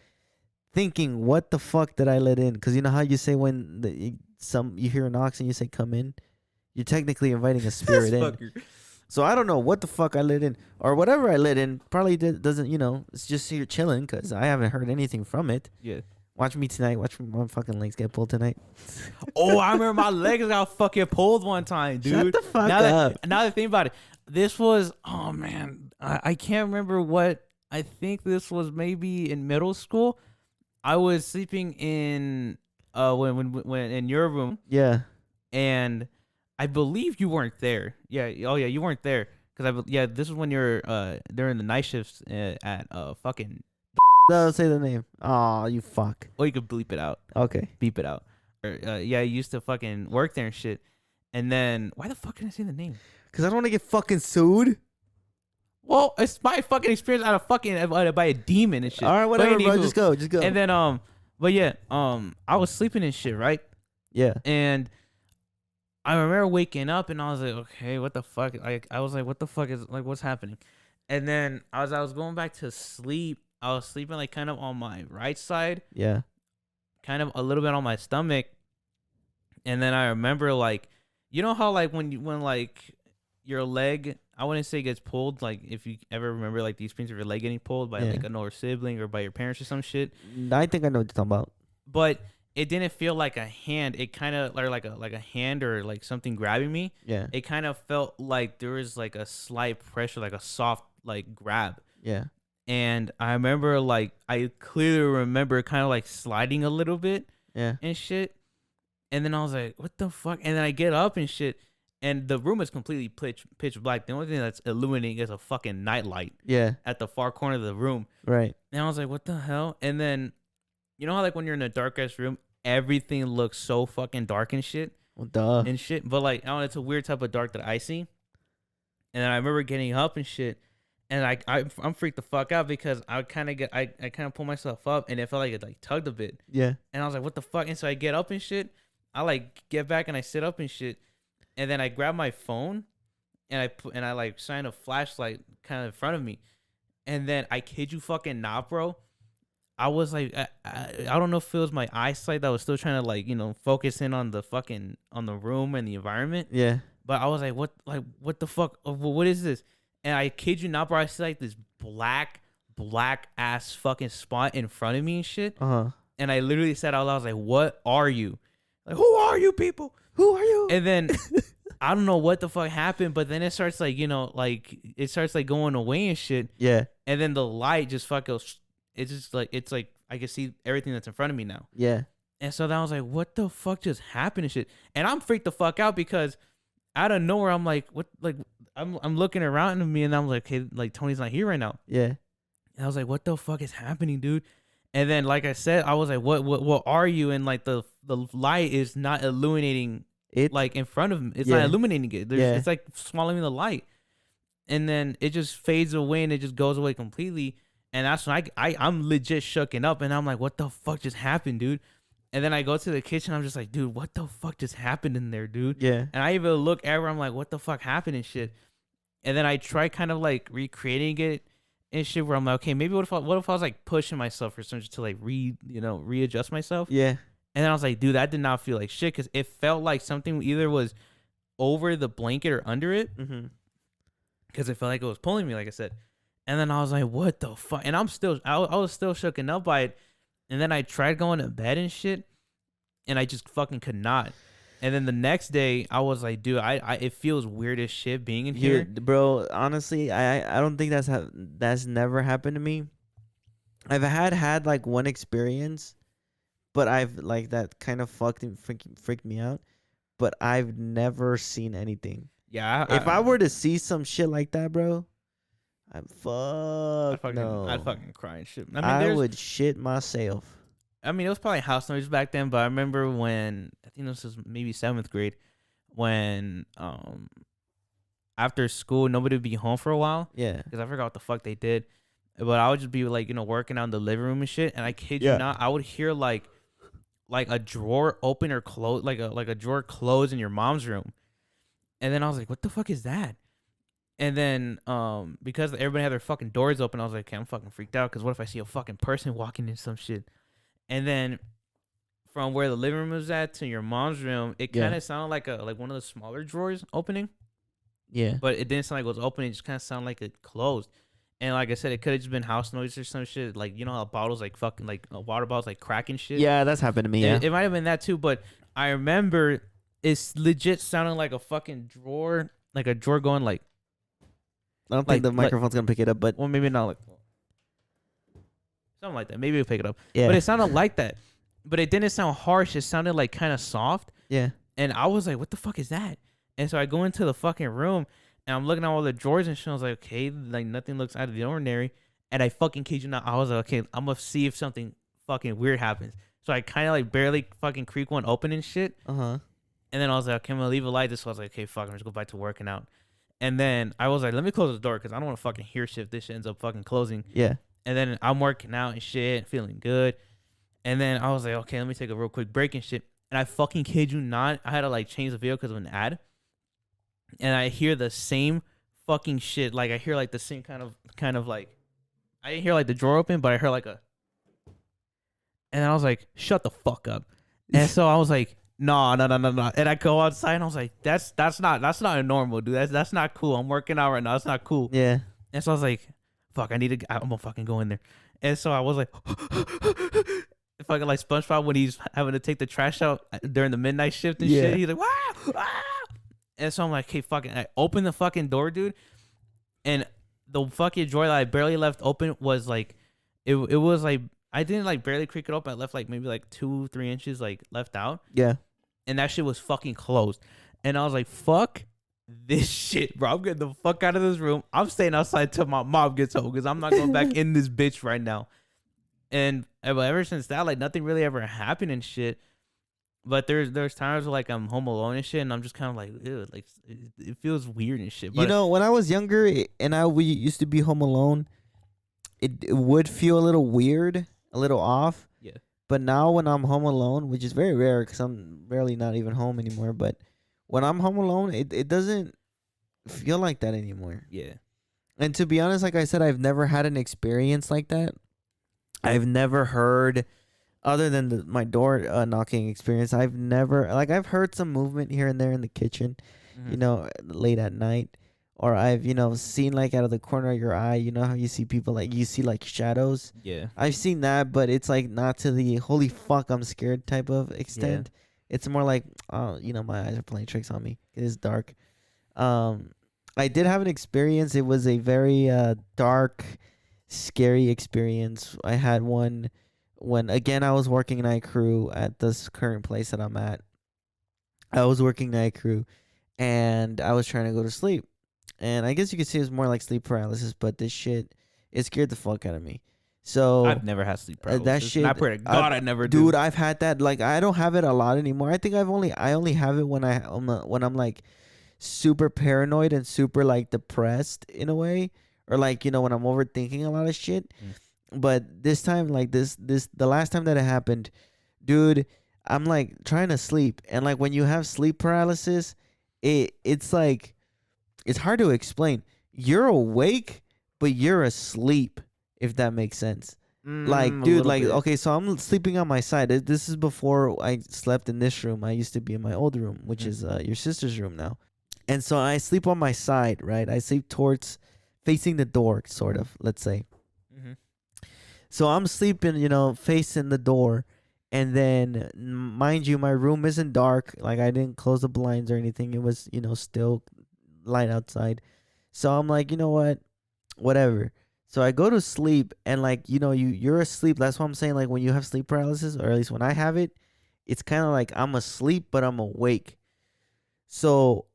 thinking, what the fuck did I let in? Because you know how you say when you hear knocks and you say, come in? You're technically inviting a spirit in. So I don't know what the fuck I let in. Or whatever I let in probably doesn't, it's just here chilling because I haven't heard anything from it.
Yeah.
Watch me tonight. Watch my fucking legs get pulled tonight.
Oh, I remember my legs got fucking pulled one time, dude.
Shut the fuck
up. Now that I think about it, this was, oh man, I can't remember what, I think this was maybe in middle school. I was sleeping in, when in your room.
Yeah.
And I believe you weren't there. Yeah. Oh yeah, you weren't there. Cause this is when you're during the night shifts at fucking
No, say the name. Oh, you fuck.
Or you could bleep it out.
Okay.
Beep it out. Or, yeah, I used to fucking work there and shit. And then, why the fuck can I say the name?
Because I don't want to get fucking sued.
Well, it's my fucking experience out of fucking by a demon and shit.
All right, whatever, bro. Just go.
And then, but yeah, I was sleeping and shit, right?
Yeah.
And I remember waking up and I was like, okay, what the fuck? Like, I was like, what the fuck is, like, what's happening? And then as I was going back to sleep, I was sleeping like kind of on my right side.
Yeah.
Kind of a little bit on my stomach. And then I remember, like, you know how, like, when like your leg, I wouldn't say gets pulled, like, if you ever remember, like, the experience of your leg getting pulled by like an older sibling or by your parents or some shit.
I think I know what you're talking about.
But it didn't feel like a hand. It kind of, or like a hand or like something grabbing me.
Yeah.
It kind of felt like there was like a slight pressure, like a soft like grab.
Yeah.
And I remember, like, I clearly remember kind of like sliding a little bit.
Yeah.
And shit. And then I was like, what the fuck? And then I get up and shit. And the room is completely pitch black. The only thing that's illuminating is a fucking nightlight.
Yeah.
At the far corner of the room.
Right.
And I was like, what the hell? And then, you know how, like, when you're in a dark ass room, everything looks so fucking dark and shit?
Well, duh.
And shit. But, like, I don't know, it's a weird type of dark that I see. And then I remember getting up and shit. And I'm freaked the fuck out because I kind of pull myself up and it felt like it like tugged a bit.
Yeah.
And I was like, what the fuck? And so I get up and shit. I like get back and I sit up and shit. And then I grab my phone and I like shine a flashlight kind of in front of me. And then I kid you fucking not, bro. I was like, I don't know if it was my eyesight that was still trying to, like, you know, focus in on the fucking, on the room and the environment.
Yeah.
But I was like, what the fuck? What is this? And I kid you not, bro, I see like this black ass fucking spot in front of me and shit.
Uh-huh.
And I literally said out loud, I was like, what are you? Like, who are you people?
Who are you?
And then I don't know what the fuck happened, but then it starts like, you know, like it starts like going away and shit.
Yeah.
And then the light just fuck goes, it's like I can see everything that's in front of me now.
Yeah.
And so then I was like, what the fuck just happened and shit? And I'm freaked the fuck out because out of nowhere, I'm like, what? Like, I'm looking around at me and I'm like, hey, like Tony's not here right now.
Yeah.
And I was like, what the fuck is happening, dude? And then, like I said, I was like, what are you? And like the light is not illuminating it, like in front of me. It's not illuminating it. It's like swallowing the light. And then it just fades away and it just goes away completely. And that's when I'm legit shooken up and I'm like, what the fuck just happened, dude? And then I go to the kitchen. I'm just like, dude, what the fuck just happened in there, dude?
Yeah.
And I even look everywhere. I'm like, what the fuck happened and shit? And then I try kind of like recreating it and shit where I'm like, okay, maybe what if I was like pushing myself or something to like readjust myself?
Yeah.
And then I was like, dude, that did not feel like shit because it felt like something either was over the blanket or under it because it felt like it was pulling me, like I said. And then I was like, what the fuck? And I was still shooken up by it. And then I tried going to bed and shit, and I just fucking could not. And then the next day, I was like, dude, it feels weird as shit being in here.
Bro, honestly, I don't think that's never happened to me. I've had like one experience, but I've like that kind of freaked me out. But I've never seen anything.
Yeah.
If I were to see some shit like that, bro, I'd
fucking cry and shit. I mean,
I would shit myself.
I mean, it was probably house noise back then, but I remember when, I think this was maybe 7th grade, when after school, nobody would be home for a while.
Yeah.
Because I forgot what the fuck they did. But I would just be like, you know, working out in the living room and shit. And I kid you not, I would hear like a drawer open or close, like a drawer close in your mom's room. And then I was like, what the fuck is that? And then, because everybody had their fucking doors open, I was like, okay, I'm fucking freaked out. Because what if I see a fucking person walking in some shit? And then, from where the living room was at to your mom's room, it kind of sounded like one of the smaller drawers opening.
Yeah.
But it didn't sound like it was opening. It just kind of sounded like it closed. And like I said, it could have just been house noise or some shit. Like, you know how bottles like fucking like water bottles like cracking shit.
Yeah, that's happened to me. Yeah.
It might have been that too. But I remember it's legit sounding like a fucking drawer, like a drawer going like.
I don't think the microphone's gonna pick it up, but
well, maybe not, like something like that. Maybe it'll pick it up.
Yeah.
But it sounded like that. But it didn't sound harsh. It sounded like kind of soft.
Yeah.
And I was like, what the fuck is that? And so I go into the fucking room and I'm looking at all the drawers and shit. I was like, okay, like nothing looks out of the ordinary. And I fucking kid you not, I was like, okay, I'm gonna see if something fucking weird happens. So I kind of like barely fucking creak one open and shit.
Uh-huh.
And then I was like, okay, I'm gonna leave a light. So I was like, okay, fuck, I'm just go back to working out. And then I was like, let me close the door because I don't want to fucking hear shit if this shit ends up fucking closing.
Yeah.
And then I'm working out and shit, feeling good. And then I was like, okay, let me take a real quick break and shit. And I fucking kid you not, I had to like change the video because of an ad. And I hear the same fucking shit. Like I hear like the same kind of like, I didn't hear like the drawer open, but I heard like a. And I was like, shut the fuck up. And so I was like, no. And I go outside and I was like, that's not normal, dude. That's not cool. I'm working out right now. That's not cool.
Yeah.
And so I was like, fuck, I'm gonna fucking go in there. And so I was like, fucking like SpongeBob when he's having to take the trash out during the midnight shift and shit. He's like, wow. And so I'm like, hey, fucking, I open the fucking door, dude. And the fucking drawer that I barely left open was like, it was like, I didn't like barely creak it open. I left like maybe like 2-3 inches like left out.
Yeah.
And that shit was fucking closed. And I was like, fuck this shit, bro. I'm getting the fuck out of this room. I'm staying outside till my mom gets home because I'm not going back in this bitch right now. And ever since that, like nothing really ever happened and shit. But there's times where like I'm home alone and shit, and I'm just kind of like, ew, like it feels weird and shit. But
You know, when I was younger and we used to be home alone, it would feel a little weird, a little off.
Yeah.
But now when I'm home alone, which is very rare because I'm barely not even home anymore, but when I'm home alone, it doesn't feel like that anymore.
Yeah.
And to be honest, like I said, I've never had an experience like that. I've never heard, other than my door knocking experience, I've heard some movement here and there in the kitchen, you know, late at night. Or I've, seen like out of the corner of your eye, you know how you see people like, you see like shadows.
Yeah.
I've seen that, but it's like not to the holy fuck I'm scared type of extent. Yeah. It's more like, oh, my eyes are playing tricks on me. It is dark. I did have an experience. It was a very dark, scary experience. I had one when, again, I was working night crew at this current place that I'm at. I was working night crew, and I was trying to go to sleep. And I guess you could say it's more like sleep paralysis, but this shit, it scared the fuck out of me. So
I've never had sleep paralysis.
That shit,
I pray to God I never do.
Dude, I've had that. Like, I don't have it a lot anymore. I think I only have it when I'm like super paranoid and super like depressed in a way, or like when I'm overthinking a lot of shit. But this time, like the last time that it happened, dude, I'm like trying to sleep, and like when you have sleep paralysis, it's like, it's hard to explain. You're awake, but you're asleep, if that makes sense. Like, dude, like, okay, so I'm sleeping on my side. This is before I slept in this room. I used to be in my old room, which is your sister's room now. And so I sleep on my side, right? I sleep towards, facing the door, sort of, let's say. So I'm sleeping, facing the door. And then, mind you, my room isn't dark. Like, I didn't close the blinds or anything. It was, still light outside. So I'm like, you know what? Whatever. So I go to sleep, and like, you're asleep. That's what I'm saying. Like, when you have sleep paralysis, or at least when I have it, it's kind of like I'm asleep, but I'm awake. So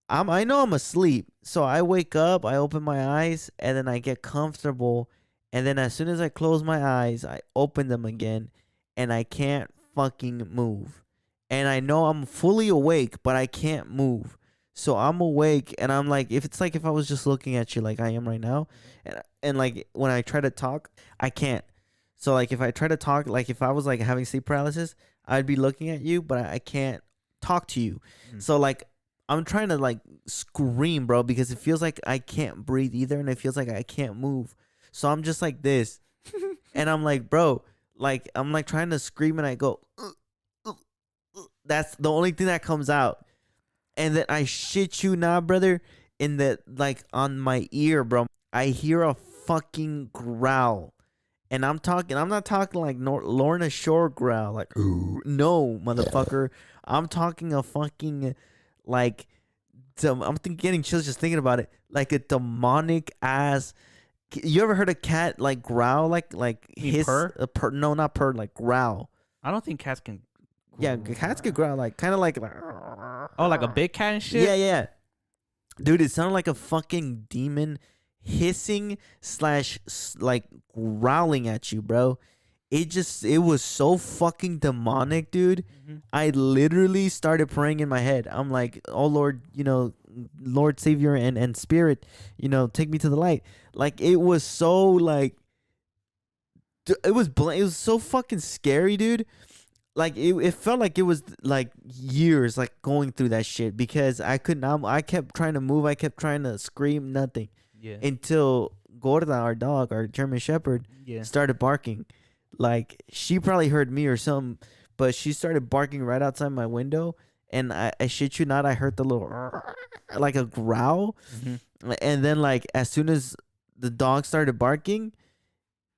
I know I'm asleep. So I wake up, I open my eyes, and then I get comfortable. And then as soon as I close my eyes, I open them again, and I can't fucking move. And I know I'm fully awake, but I can't move. So I'm awake, and I'm like, if I was just looking at you like I am right now, and like when I try to talk, I can't. So like if I try to talk, like if I was like having sleep paralysis, I'd be looking at you, but I can't talk to you. So like I'm trying to like scream, bro, because it feels like I can't breathe either, and it feels like I can't move. So I'm just like this, and I'm like, bro, like I'm like trying to scream, and I go, that's the only thing that comes out. And then I shit you not, brother, in the, like, on my ear, bro, I hear a fucking growl. And I'm not talking like Lorna Shore growl, like, no, motherfucker. I'm talking a fucking, like, getting chills just thinking about it, like a demonic ass. You ever heard a cat, like, growl, like hiss?
Purr?
No, not purr, like, growl.
I don't think cats can.
Yeah, cats could growl, like, kind of like.
Oh, like a big cat and shit?
Yeah. Dude, it sounded like a fucking demon hissing like growling at you, bro. It was so fucking demonic, dude.
Mm-hmm.
I literally started praying in my head. I'm like, oh Lord, Lord Savior and Spirit, take me to the light. Like, it was so like, it was so fucking scary, dude. Like, it felt like it was like years like going through that shit, because I kept trying to move, I kept trying to scream, nothing.
Yeah.
Until Gorda, our dog, our German Shepherd,
Yeah.
started barking. Like, she probably heard me or something, but she started barking right outside my window, and I shit you not, I heard the little like a growl, and then like as soon as the dog started barking,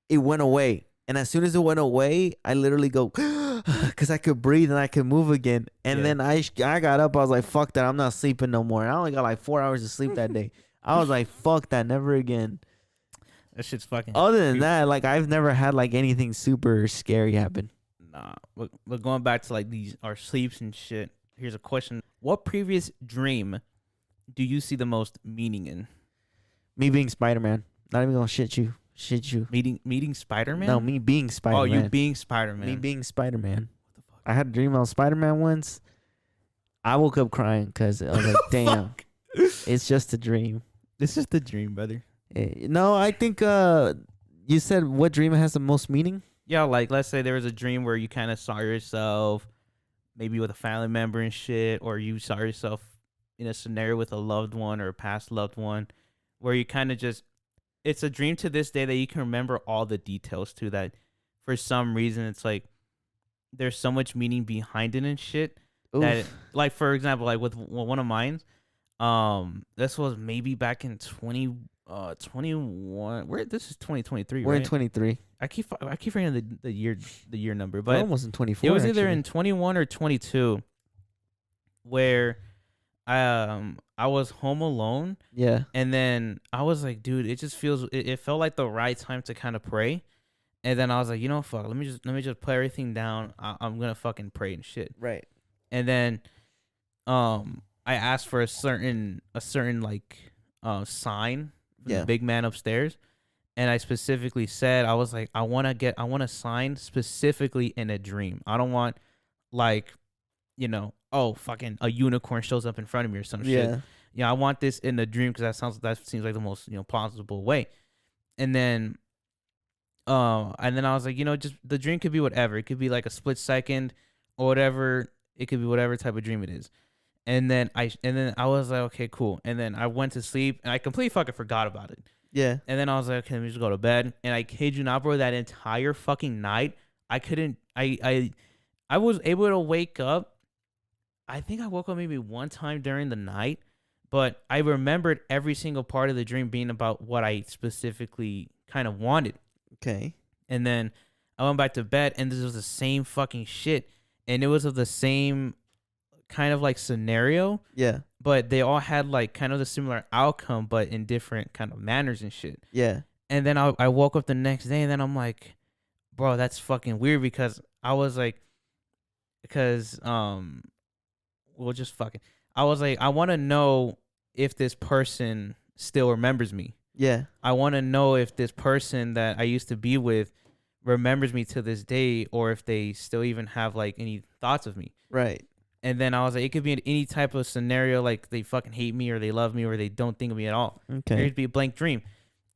it went away. And as soon as it went away, I literally go, because I could breathe and I could move again. And then I got up. I was like, fuck that. I'm not sleeping no more. And I only got like 4 hours of sleep that day. I was like, fuck that. Never again.
That shit's fucking.
Other than that, like, I've never had like anything super scary happen.
Nah. But going back to like our sleeps and shit, here's a question. What previous dream do you see the most meaning in?
Me being Spider-Man. Not even gonna shit you.
Meeting Spider-Man?
No, me being Spider-Man.
Oh, you being Spider-Man.
Me being Spider-Man.
What the fuck?
I had a dream I was Spider-Man once. I woke up crying because I was like, damn, it's just a dream.
This is the dream, brother.
No, I think you said what dream has the most meaning?
Yeah, like let's say there was a dream where you kind of saw yourself maybe with a family member and shit, or you saw yourself in a scenario with a loved one or a past loved one, where you kind of just, it's a dream to this day that you can remember all the details to, that for some reason it's like there's so much meaning behind it and shit.
Oof.
That like, for example, like with one of mine, this was maybe back in 21. This is 2023.
We're
right?
in 23.
I keep forgetting the year number,
We're
but
almost in 24.
it was either
actually.
in 21 or 22 where I was home alone.
Yeah.
And then I was like, dude, it just feels, it felt like the right time to kind of pray. And then I was like, fuck, let me just put everything down. I'm gonna fucking pray and shit.
Right.
And then I asked for a certain like sign from the big man upstairs. And I specifically said, I was like, I want a sign specifically in a dream. I don't want like, oh, fucking a unicorn shows up in front of me or some shit. Yeah, I want this in the dream, because that seems like the most plausible way. And then I was like, just the dream could be whatever. It could be like a split second or whatever. It could be whatever type of dream it is. And then I was like, okay, cool. And then I went to sleep and I completely fucking forgot about it.
Yeah.
And then I was like, okay, let me just go to bed. And I kid you not, bro, that entire fucking night, I was able to wake up. I think I woke up maybe one time during the night, but I remembered every single part of the dream being about what I specifically kind of wanted.
Okay.
And then I went back to bed, and this was the same fucking shit. And it was of the same kind of like scenario.
Yeah.
But they all had like kind of the similar outcome, but in different kind of manners and shit.
Yeah.
And then I woke up the next day, and then I'm like, bro, that's fucking weird, because I was like, I was like, I want to know if this person still remembers me.
Yeah.
I want to know if this person that I used to be with remembers me to this day, or if they still even have like any thoughts of me.
Right.
And then I was like, it could be in any type of scenario, like they fucking hate me, or they love me, or they don't think of me at all.
Okay.
It could be a blank dream.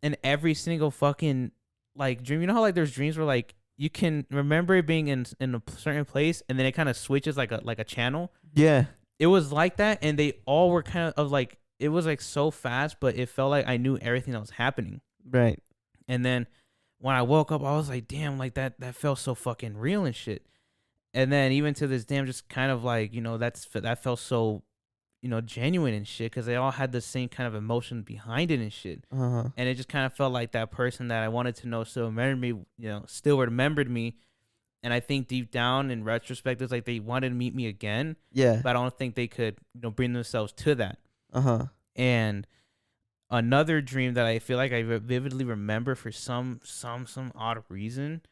And every single fucking like dream, how like there's dreams where like you can remember it being in a certain place, and then it kind of switches like a channel.
Yeah.
It was like that, and they all were kind of like, it was like so fast, but it felt like I knew everything that was happening.
Right.
And then when I woke up, I was like, damn, like that felt so fucking real and shit. And then even to this day, I'm just kind of like, that felt so, genuine and shit, because they all had the same kind of emotion behind it and shit.
Uh-huh.
And it just kind of felt like that person that I wanted to know still remembered me, still remembered me. And I think deep down in retrospect, it's like they wanted to meet me again.
Yeah.
But I don't think they could, bring themselves to that.
Uh-huh.
And another dream that I feel like I vividly remember for some odd reason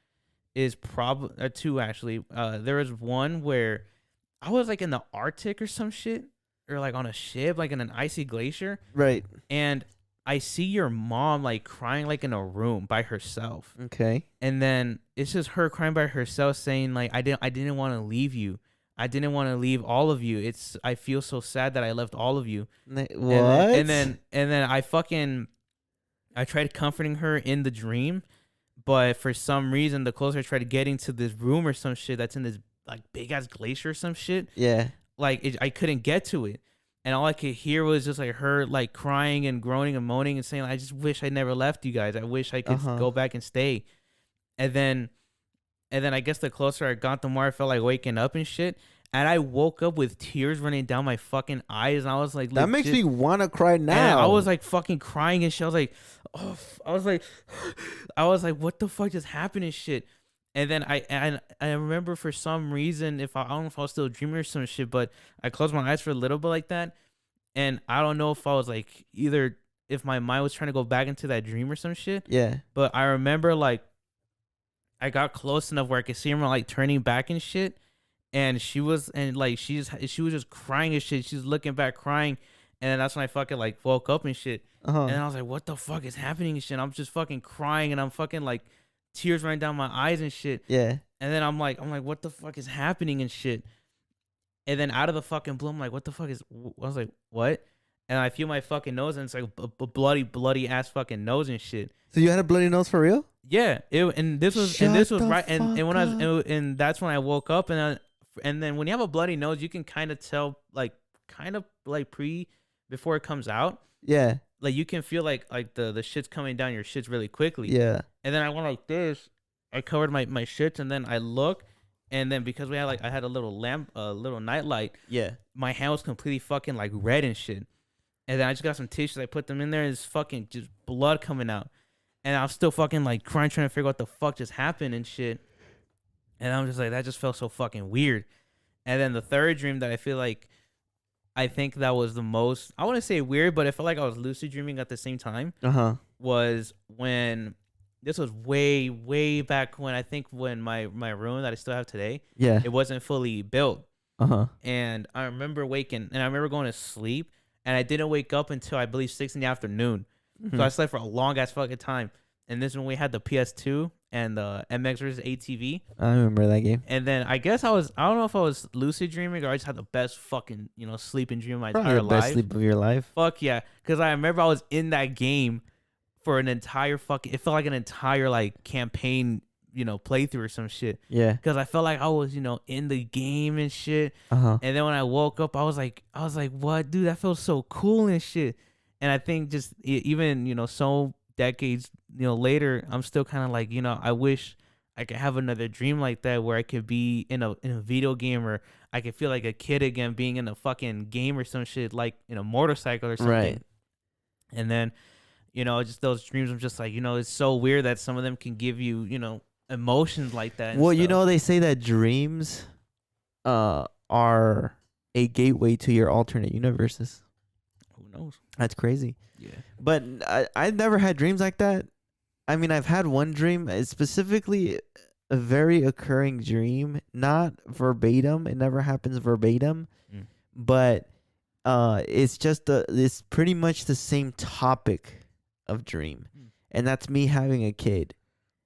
is probably two, actually. There was one where I was like in the Arctic or some shit, or like on a ship, like in an icy glacier.
Right.
And I see your mom like crying like in a room by herself.
Okay.
And then it's just her crying by herself saying like I didn't want to leave you. I didn't want to leave all of you. I feel so sad that I left all of you.
What?
And then I tried comforting her in the dream, but for some reason the closer I tried getting to this room or some shit that's in this like big ass glacier or some shit,
Yeah.
like I couldn't get to it. And all I could hear was just like her like crying and groaning and moaning and saying, I just wish I never left you guys. I wish I could go back and stay. And then I guess the closer I got, the more I felt like waking up and shit. And I woke up with tears running down my fucking eyes. And I was like,
that makes me want to cry now.
And I was like fucking crying and shit. I was like, oh, I was like, what the fuck just happened and shit. And then I remember for some reason, I don't know if I was still dreaming or some shit, but I closed my eyes for a little bit like that. And I don't know if I was like, either if my mind was trying to go back into that dream or some shit.
Yeah.
But I remember like, I got close enough where I could see her like turning back and shit. And she was just crying and shit. She's looking back crying. And then that's when I fucking like woke up and shit. And then I was like, what the fuck is happening and shit? And I'm just fucking crying and I'm fucking like, tears running down my eyes and shit.
Yeah.
And then I'm like, what the fuck is happening and shit? And then out of the fucking blue, I'm like, what the fuck is? I was like, what? And I feel my fucking nose, and it's like a bloody ass fucking nose and shit.
So you had a bloody nose for real?
Yeah. This was right. And when and that's when I woke up, and then when you have a bloody nose, you can kind of tell before it comes out.
Yeah.
Like you can feel like the shit's coming down your shits really quickly.
Yeah.
And then I went like this. I covered my shits, and then I look, and then because I had a little lamp, a little nightlight.
Yeah.
My hand was completely fucking like red and shit. And then I just got some tissues. I put them in there, and it's fucking just blood coming out. And I'm still fucking like crying, trying to figure out what the fuck just happened and shit. And I'm just like, that just felt so fucking weird. And then the third dream that I think that was the most, I wouldn't say weird, but it felt like I was lucid dreaming at the same time. Was when, this was way back when, I think when my room that I still have today, it wasn't fully built. And I remember waking, and I remember going to sleep, and I didn't wake up until I believe 6 in the afternoon. So I slept for a long ass fucking time. And this is when we had the PS2 and the MX versus ATV.
I remember that game.
And then I guess I don't know if I was lucid dreaming or I just had the best fucking, sleeping dream of my entire life.
Best sleep of your life.
Fuck yeah. Because I remember I was in that game for an entire fucking, it felt like an entire like campaign, playthrough or some shit.
Yeah.
Because I felt like I was, in the game and shit.
And
then when I woke up, I was like, what, dude? That feels so cool and shit. And I think just even, so decades, later, I'm still kind of like, I wish I could have another dream like that where I could be in a video game, or I could feel like a kid again being in a fucking game or some shit, like in a motorcycle or something.
Right.
And then, just those dreams, I'm just like, it's so weird that some of them can give you, emotions like that.
Well, they say that dreams are a gateway to your alternate universes.
Who knows?
That's crazy.
Yeah.
But I've never had dreams like that. I mean, I've had one dream, specifically a very occurring dream, not verbatim. It never happens verbatim, but it's just it's pretty much the same topic of dream, and that's me having a kid.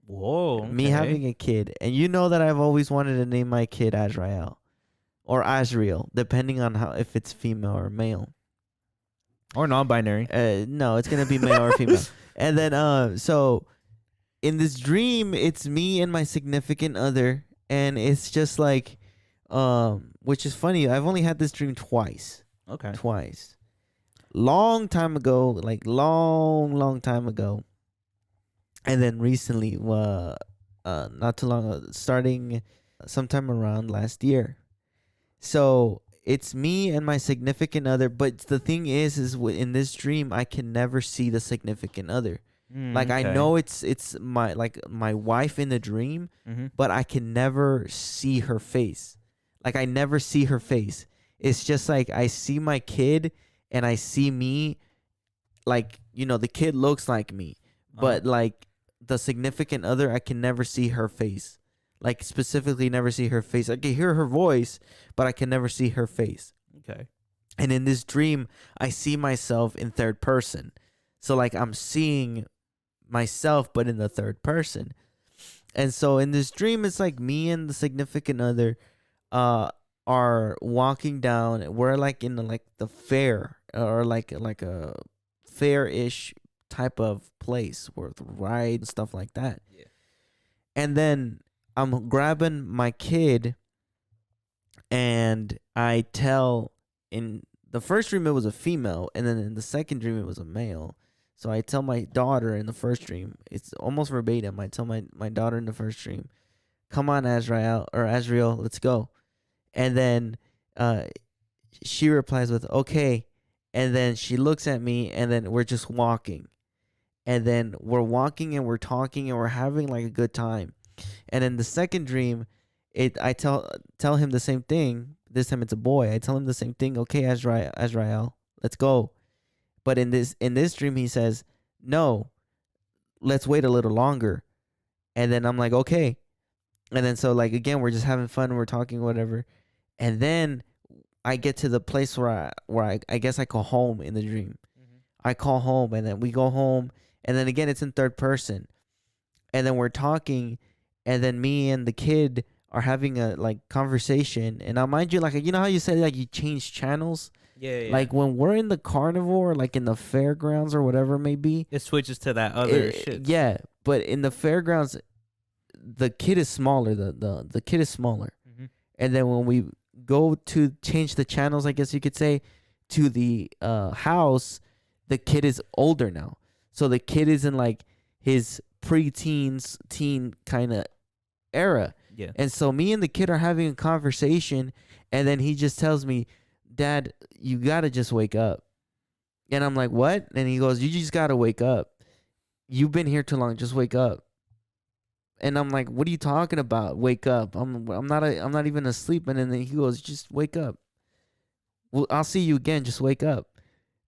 Whoa. Okay.
Me having a kid, and that I've always wanted to name my kid Azrael or Azriel, depending on if it's female or male.
Or non-binary.
No, it's gonna be male or female. And then so in this dream, it's me and my significant other, and it's just like, which is funny. I've only had this dream twice.
Okay.
Twice. Long time ago, like long time ago. And then recently, not too long ago, starting sometime around last year. So it's me and my significant other, but the thing is in this dream, I can never see the significant other. Like, okay. I know it's my wife in the dream, but I can never see her face. Like, I never see her face. It's just like I see my kid and I see me. Like, the kid looks like me, but like the significant other, I can never see her face. Like, specifically never see her face. I can hear her voice, but I can never see her face.
Okay.
And in this dream, I see myself in third person. So like I'm seeing myself, but in the third person. And so in this dream, it's like me and the significant other are walking down. We're like in the fair, or like a fair-ish type of place with rides and stuff like that.
Yeah.
And then I'm grabbing my kid, and I tell, in the first dream it was a female, and then in the second dream it was a male. So I tell my daughter in the first dream, it's almost verbatim. I tell my daughter in the first dream, "Come on, Azrael, let's go." And then she replies with, "Okay." And then she looks at me, and then we're just walking. And then we're walking and we're talking and we're having like a good time. And in the second dream, I tell him the same thing. This time it's a boy. I tell him the same thing. "Okay, Azrael, let's go." But in this dream, he says, "No, let's wait a little longer." And then I'm like, "Okay." And then so like again, we're just having fun. We're talking, whatever. And then I get to the place where I guess I call home in the dream.
Mm-hmm.
I call home, and then we go home. And then again, it's in third person. And then we're talking, and then me and the kid are having a like conversation. And now, mind you, like, you know how you said like you change channels?
Yeah.
Like when we're in the carnival or like in the fairgrounds or whatever it may be,
It switches to that other shit.
yeah. But in the fairgrounds, the kid is smaller. The kid is smaller.
Mm-hmm.
And then when we go to change the channels, I guess you could say, to the house, the kid is older now. So the kid is in like his pre-teens, teen kind of era.
Yeah.
And so me and the kid are having a conversation, and then he just tells me, "Dad, you got to just wake up." And I'm like, "What?" And he goes, "You just got to wake up. You've been here too long. Just wake up." And I'm like, "What are you talking about? Wake up. I'm not even asleep." And then he goes, "Just wake up. Well, I'll see you again. Just wake up."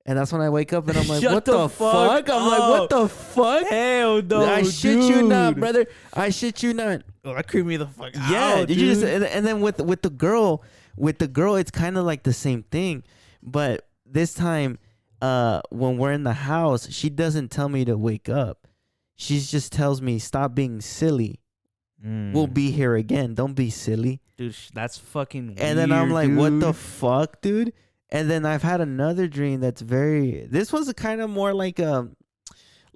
And that's when I wake up, and I'm like,
Shut
"What
the
the fuck?"
fuck
I'm like,
up.
"What the fuck?"
Hell no,
I shit you not,
dude.
brother. I shit you not.
Oh, that creeped me the fuck
Yeah,
out,
did you
dude.
just and then with the girl, it's kind of like the same thing, but this time, when we're in the house, she doesn't tell me to wake up. She just tells me, "Stop being silly. We'll be here again. Don't be silly."
Dude, that's fucking weird,
And then I'm like,
dude.
"What the fuck, dude?" And then I've had another dream that's this was a kind of more like more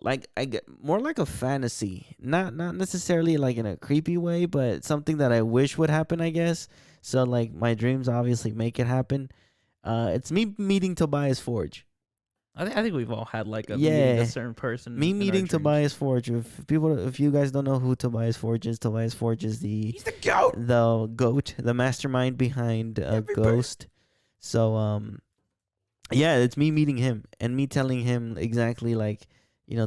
like a fantasy, not necessarily like in a creepy way, but something that I wish would happen, I guess. So like my dreams obviously make it happen. It's me meeting Tobias Forge.
I think we've all had like a
Yeah.
meeting a certain person.
Me
in our
meeting
dreams.
Tobias Forge. If you guys don't know who Tobias Forge is
He's the goat.
the goat, the mastermind behind Ghost. So yeah, it's me meeting him and me telling him exactly like,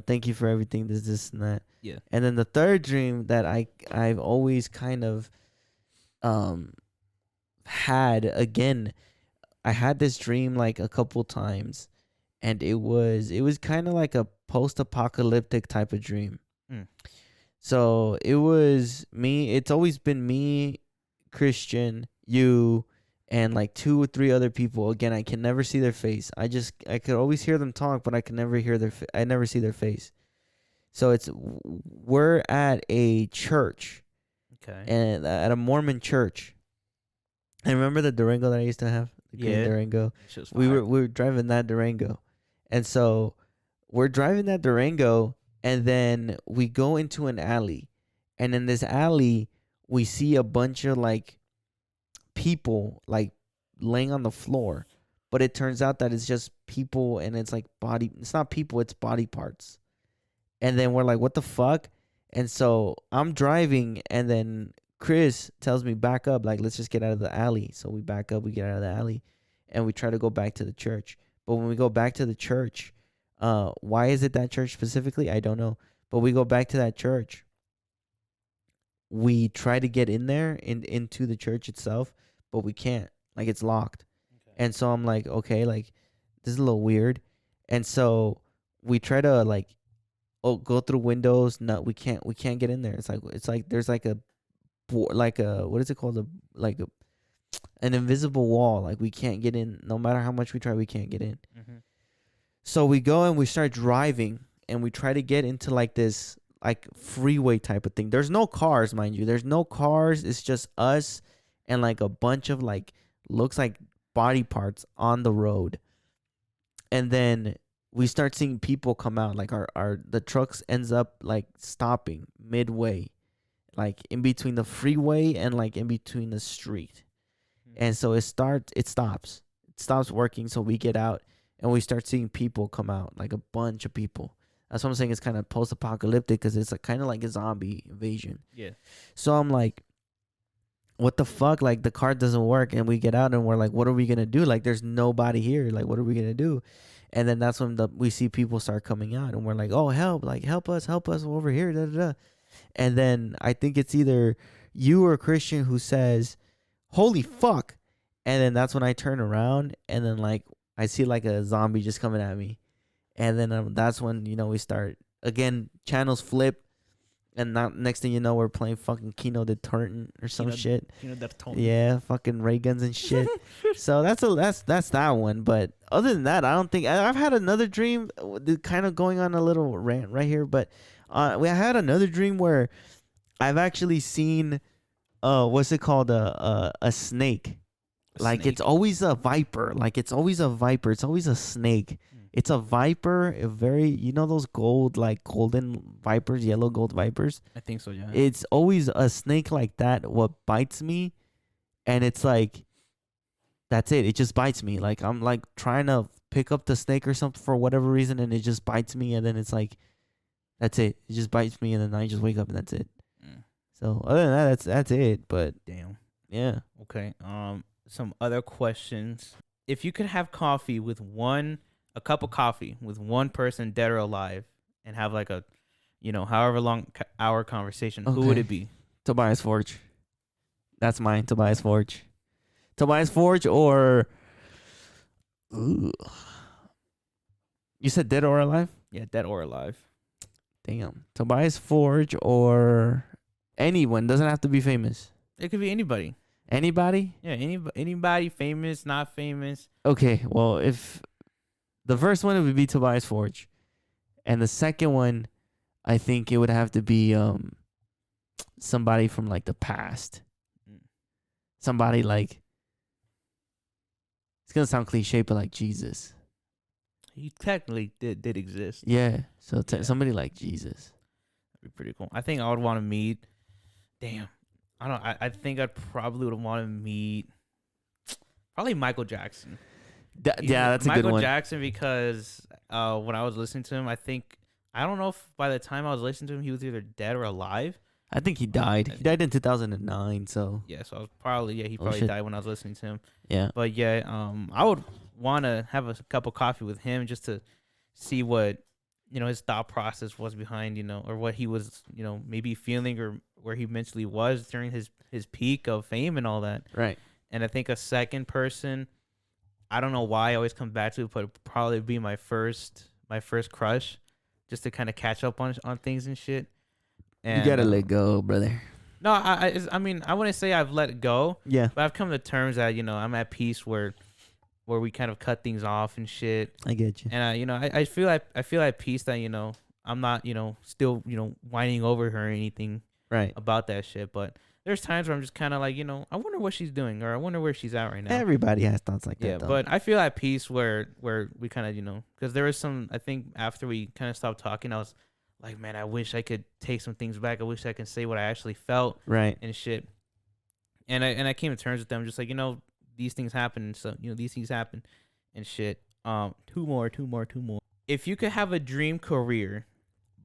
thank you for everything, this and that.
Yeah.
And then the third dream that I've always kind of had, again, I had this dream like a couple times, and it was kind of like a post-apocalyptic type of dream. So it was me. It's always been me, Christian, you, and like 2 or 3 other people. Again, I can never see their face. I could always hear them talk, but I can never hear I never see their face. So we're at a church,
Okay.
and at a Mormon church. I remember the Durango that I used to have, the green Durango. We were driving that Durango, and so we're driving that Durango, and then we go into an alley, and in this alley we see a bunch of like people like laying on the floor, but it turns out that it's just people, and it's like it's not people, it's body parts. And then we're like, what the fuck? And so I'm driving, and then Chris tells me, back up, like, let's just get out of the alley. So we back up, we get out of the alley, and we try to go back to the church. But when we go back to the church, why is it that church specifically? I don't know. But we go back to that church. We try to get in there into the church itself, but we can't. Like, it's locked. Okay. And so I'm like, okay, like, this is a little weird. And so we try to like, go through windows. No, we can't get in there. It's like there's like a what is it called? An invisible wall. Like, we can't get in. No matter how much we try, we can't get in.
Mm-hmm.
So we go and we start driving and we try to get into like this like freeway type of thing. There's no cars, mind you. There's no cars. It's just us and like a bunch of like looks like body parts on the road. And then we start seeing people come out. Like the trucks ends up like stopping midway, like in between the freeway and like in between the street. And so it stops working. So we get out and we start seeing people come out, like a bunch of people. That's what I'm saying. It's kind of post-apocalyptic because it's kind of like a zombie invasion.
Yeah.
So I'm like, what the fuck? Like the car doesn't work, and we get out and we're like, what are we gonna do? Like there's nobody here. Like what are we gonna do? And then that's when we see people start coming out, and we're like, oh help! Like help us! We're over here. Da, da, da. And then I think it's either you or Christian who says, holy fuck. And then that's when I turn around and then like I see like a zombie just coming at me. And then that's when, you know, we start again, channels flip. And next thing you know, we're playing fucking Kino de Torrent or some shit.
Kino de Torrent.
Yeah, fucking ray guns and shit. So that's that one. But other than that, I don't think I've had another dream, kind of going on a little rant right here. But we had another dream where I've actually seen what's it called, a snake. It's always a viper. Like it's always a viper. It's always a snake. It's a viper, a very, you know, those golden vipers, yellow gold vipers.
I think so, yeah.
It's always a snake like that. What bites me, and it's like, that's it. It just bites me. Like I'm like trying to pick up the snake or something for whatever reason, and it just bites me, and then it's like, that's it. It just bites me, and then I just wake up, and that's it. So other than that, that's it. But
damn.
Yeah.
Okay. Some other questions. If you could have a cup of coffee with one person, dead or alive, and have like a, you know, however long hour conversation, who would it be?
Tobias Forge. That's mine. Tobias Forge. Tobias Forge or... Ooh. You said dead or alive?
Yeah, dead or alive.
Damn. Tobias Forge or anyone. Doesn't have to be famous.
It could be anybody.
Anybody?
Yeah, anybody famous, not famous.
Okay, well, if the first one, it would be Tobias Forge, and the second one, I think it would have to be somebody from like the past. Somebody like, it's gonna sound cliche, but like Jesus.
He technically did exist.
Yeah, so somebody like Jesus.
That'd be pretty cool. I think I would want to meet. Damn. I think I'd probably would want to meet probably Michael Jackson.
Yeah, that's a good one.
Michael Jackson, because when I was listening to him, I don't know if by the time I was listening to him, he was either dead or alive.
I think he died. He died in 2009, so.
Yeah, so I was probably, he probably died when I was listening to him.
Yeah.
But yeah, I would want to have a cup of coffee with him just to see what, you know, his thought process was behind, you know, or what he was, you know, maybe feeling or where he mentally was during his peak of fame and all that.
Right.
And I think a second person, I don't know why I always come back to it, but it'd probably be my first crush, just to kind of catch up on things and shit. And
you gotta let go, brother.
No, I mean, I wouldn't say I've let go.
Yeah.
But I've come to terms that, you know, I'm at peace where we kind of cut things off and shit.
I get you.
And you know, I feel at peace that, you know, I'm not, you know, still, you know, whining over her or anything.
Right.
About that shit. But there's times where I'm just kind of like, you know, I wonder what she's doing, or I wonder where she's at right now.
Everybody has thoughts like that.
Yeah, but I feel at peace where we kind of, you know, because there was some, I think after we kind of stopped talking, I was like, man, I wish I could take some things back. I wish I could say what I actually felt. Right. And shit. And I came to terms with them, just like, you know, these things happen. So, you know, these things happen and shit. Two more. If you could have a dream career,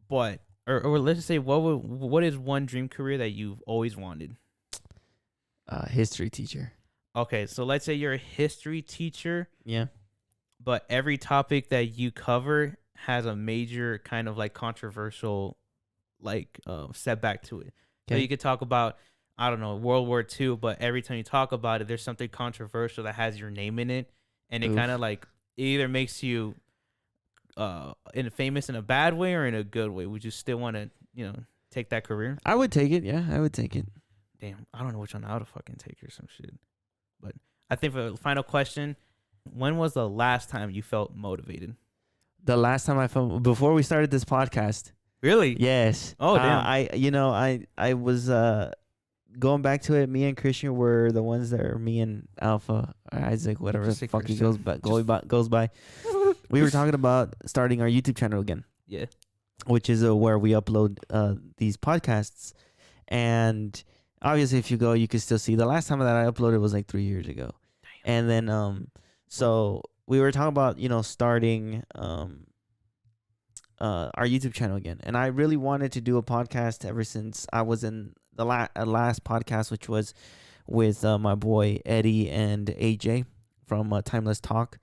but or let's just say, what is one dream career that you've always wanted?
History teacher.
Okay, so let's say you're a history teacher.
Yeah.
But every topic that you cover has a major kind of like controversial, like setback to it. Okay. So you could talk about, I don't know, World War II, but every time you talk about it, there's something controversial that has your name in it, and it kind of like either makes you famous in a bad way or in a good way. Would you still want to, you know, take that career?
I would take it. Yeah, I would take it.
Damn, I don't know which one I would fucking take or some shit. But I think for the final question, when was the last time you felt motivated?
the last time I felt before we started this podcast.
Really?
Yes.
Oh, damn.
I was going back to it. Me and Christian were the ones that are me and Alpha or Isaac, whatever the fuck he goes by. We were talking about starting our YouTube channel again.
Yeah.
Which is where we upload these podcasts. And obviously, if you go, you can still see. The last time that I uploaded was like 3 years ago. Damn. And then, so we were talking about, starting our YouTube channel again. And I really wanted to do a podcast ever since I was in the last podcast, which was with my boy Eddie and AJ from Timeless Talk.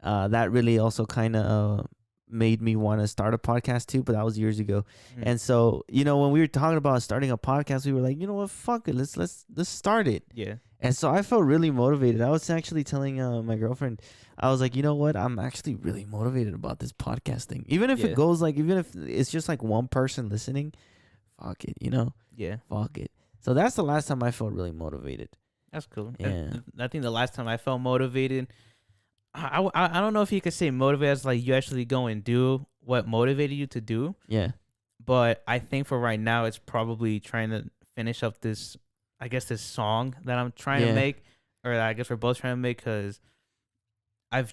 That really also kind of made me want to start a podcast too, but that was years ago. And so, when we were talking about starting a podcast, we were like, you know what, fuck it, let's start it.
Yeah.
And so I felt really motivated. I was actually telling my girlfriend, I was like, you know what, I'm actually really motivated about this podcast thing. Even if it goes even if it's just like one person listening, fuck it,
Yeah.
fuck it. So that's the last time I felt really motivated.
That's cool.
Yeah.
I think the last time I felt motivated, I don't know if you could say motivated as like you actually go and do what motivated you to do.
Yeah.
But I think for right now, it's probably trying to finish up this song that I'm trying to make, or I guess we're both trying to make, because I've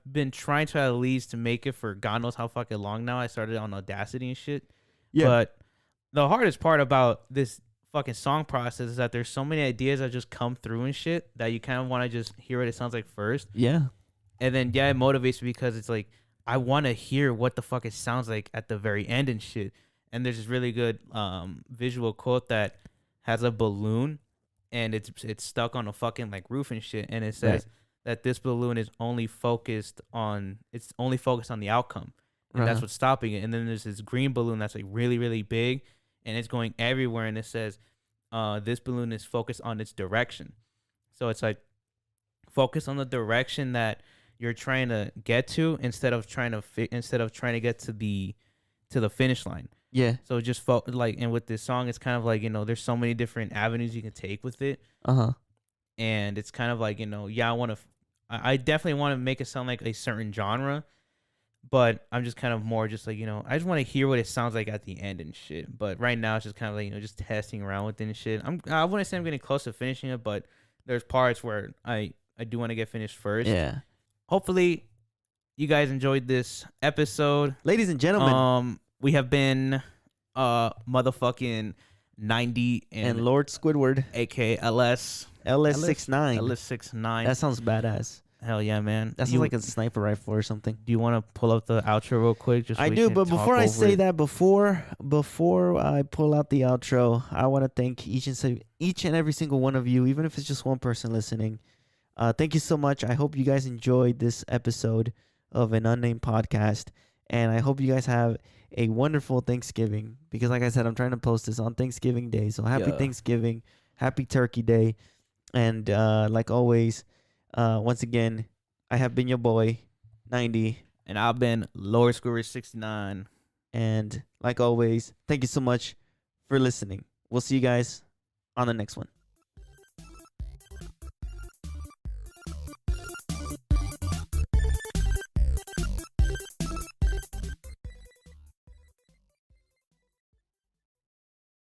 been trying to at least make it for God knows how fucking long now. I started on Audacity and shit. Yeah. But the hardest part about this fucking song process is that there's so many ideas that just come through and shit that you kind of want to just hear what it sounds like first.
Yeah.
And then, it motivates me because it's like, I want to hear what the fuck it sounds like at the very end and shit. And there's this really good visual quote that has a balloon and it's stuck on a fucking like roof and shit. And it says that this balloon is only focused on the outcome. And that's what's stopping it. And then there's this green balloon that's like really, really big and it's going everywhere. And it says, this balloon is focused on its direction. So it's like, focus on the direction that you're trying to get to instead of trying to get to the finish line.
Yeah.
So just and with this song, it's kind of like, there's so many different avenues you can take with it. And it's kind of like, I definitely want to make it sound like a certain genre, but I'm just kind of more just like, I just want to hear what it sounds like at the end and shit. But right now it's just kind of like, just testing around with it and shit. I wouldn't say I'm getting close to finishing it, but there's parts where I do want to get finished first.
Yeah.
Hopefully you guys enjoyed this episode.
Ladies and gentlemen,
we have been motherfucking 90
and Lord Squidward,
aka
LS69.
LS69.
That sounds badass.
Hell yeah, man.
That sounds like a sniper rifle or something.
Do you want to pull up the outro real quick?
I do, but before I say that, before I pull out the outro, I want to thank each and every single one of you, even if it's just one person listening. Thank you so much. I hope you guys enjoyed this episode of an Unnamed Podcast, and I hope you guys have a wonderful Thanksgiving, because like I said, I'm trying to post this on Thanksgiving Day, so happy Thanksgiving, happy Turkey Day, and like always, once again, I have been your boy, 90.
And I've been Lord Squidward 69.
And like always, thank you so much for listening. We'll see you guys on the next one.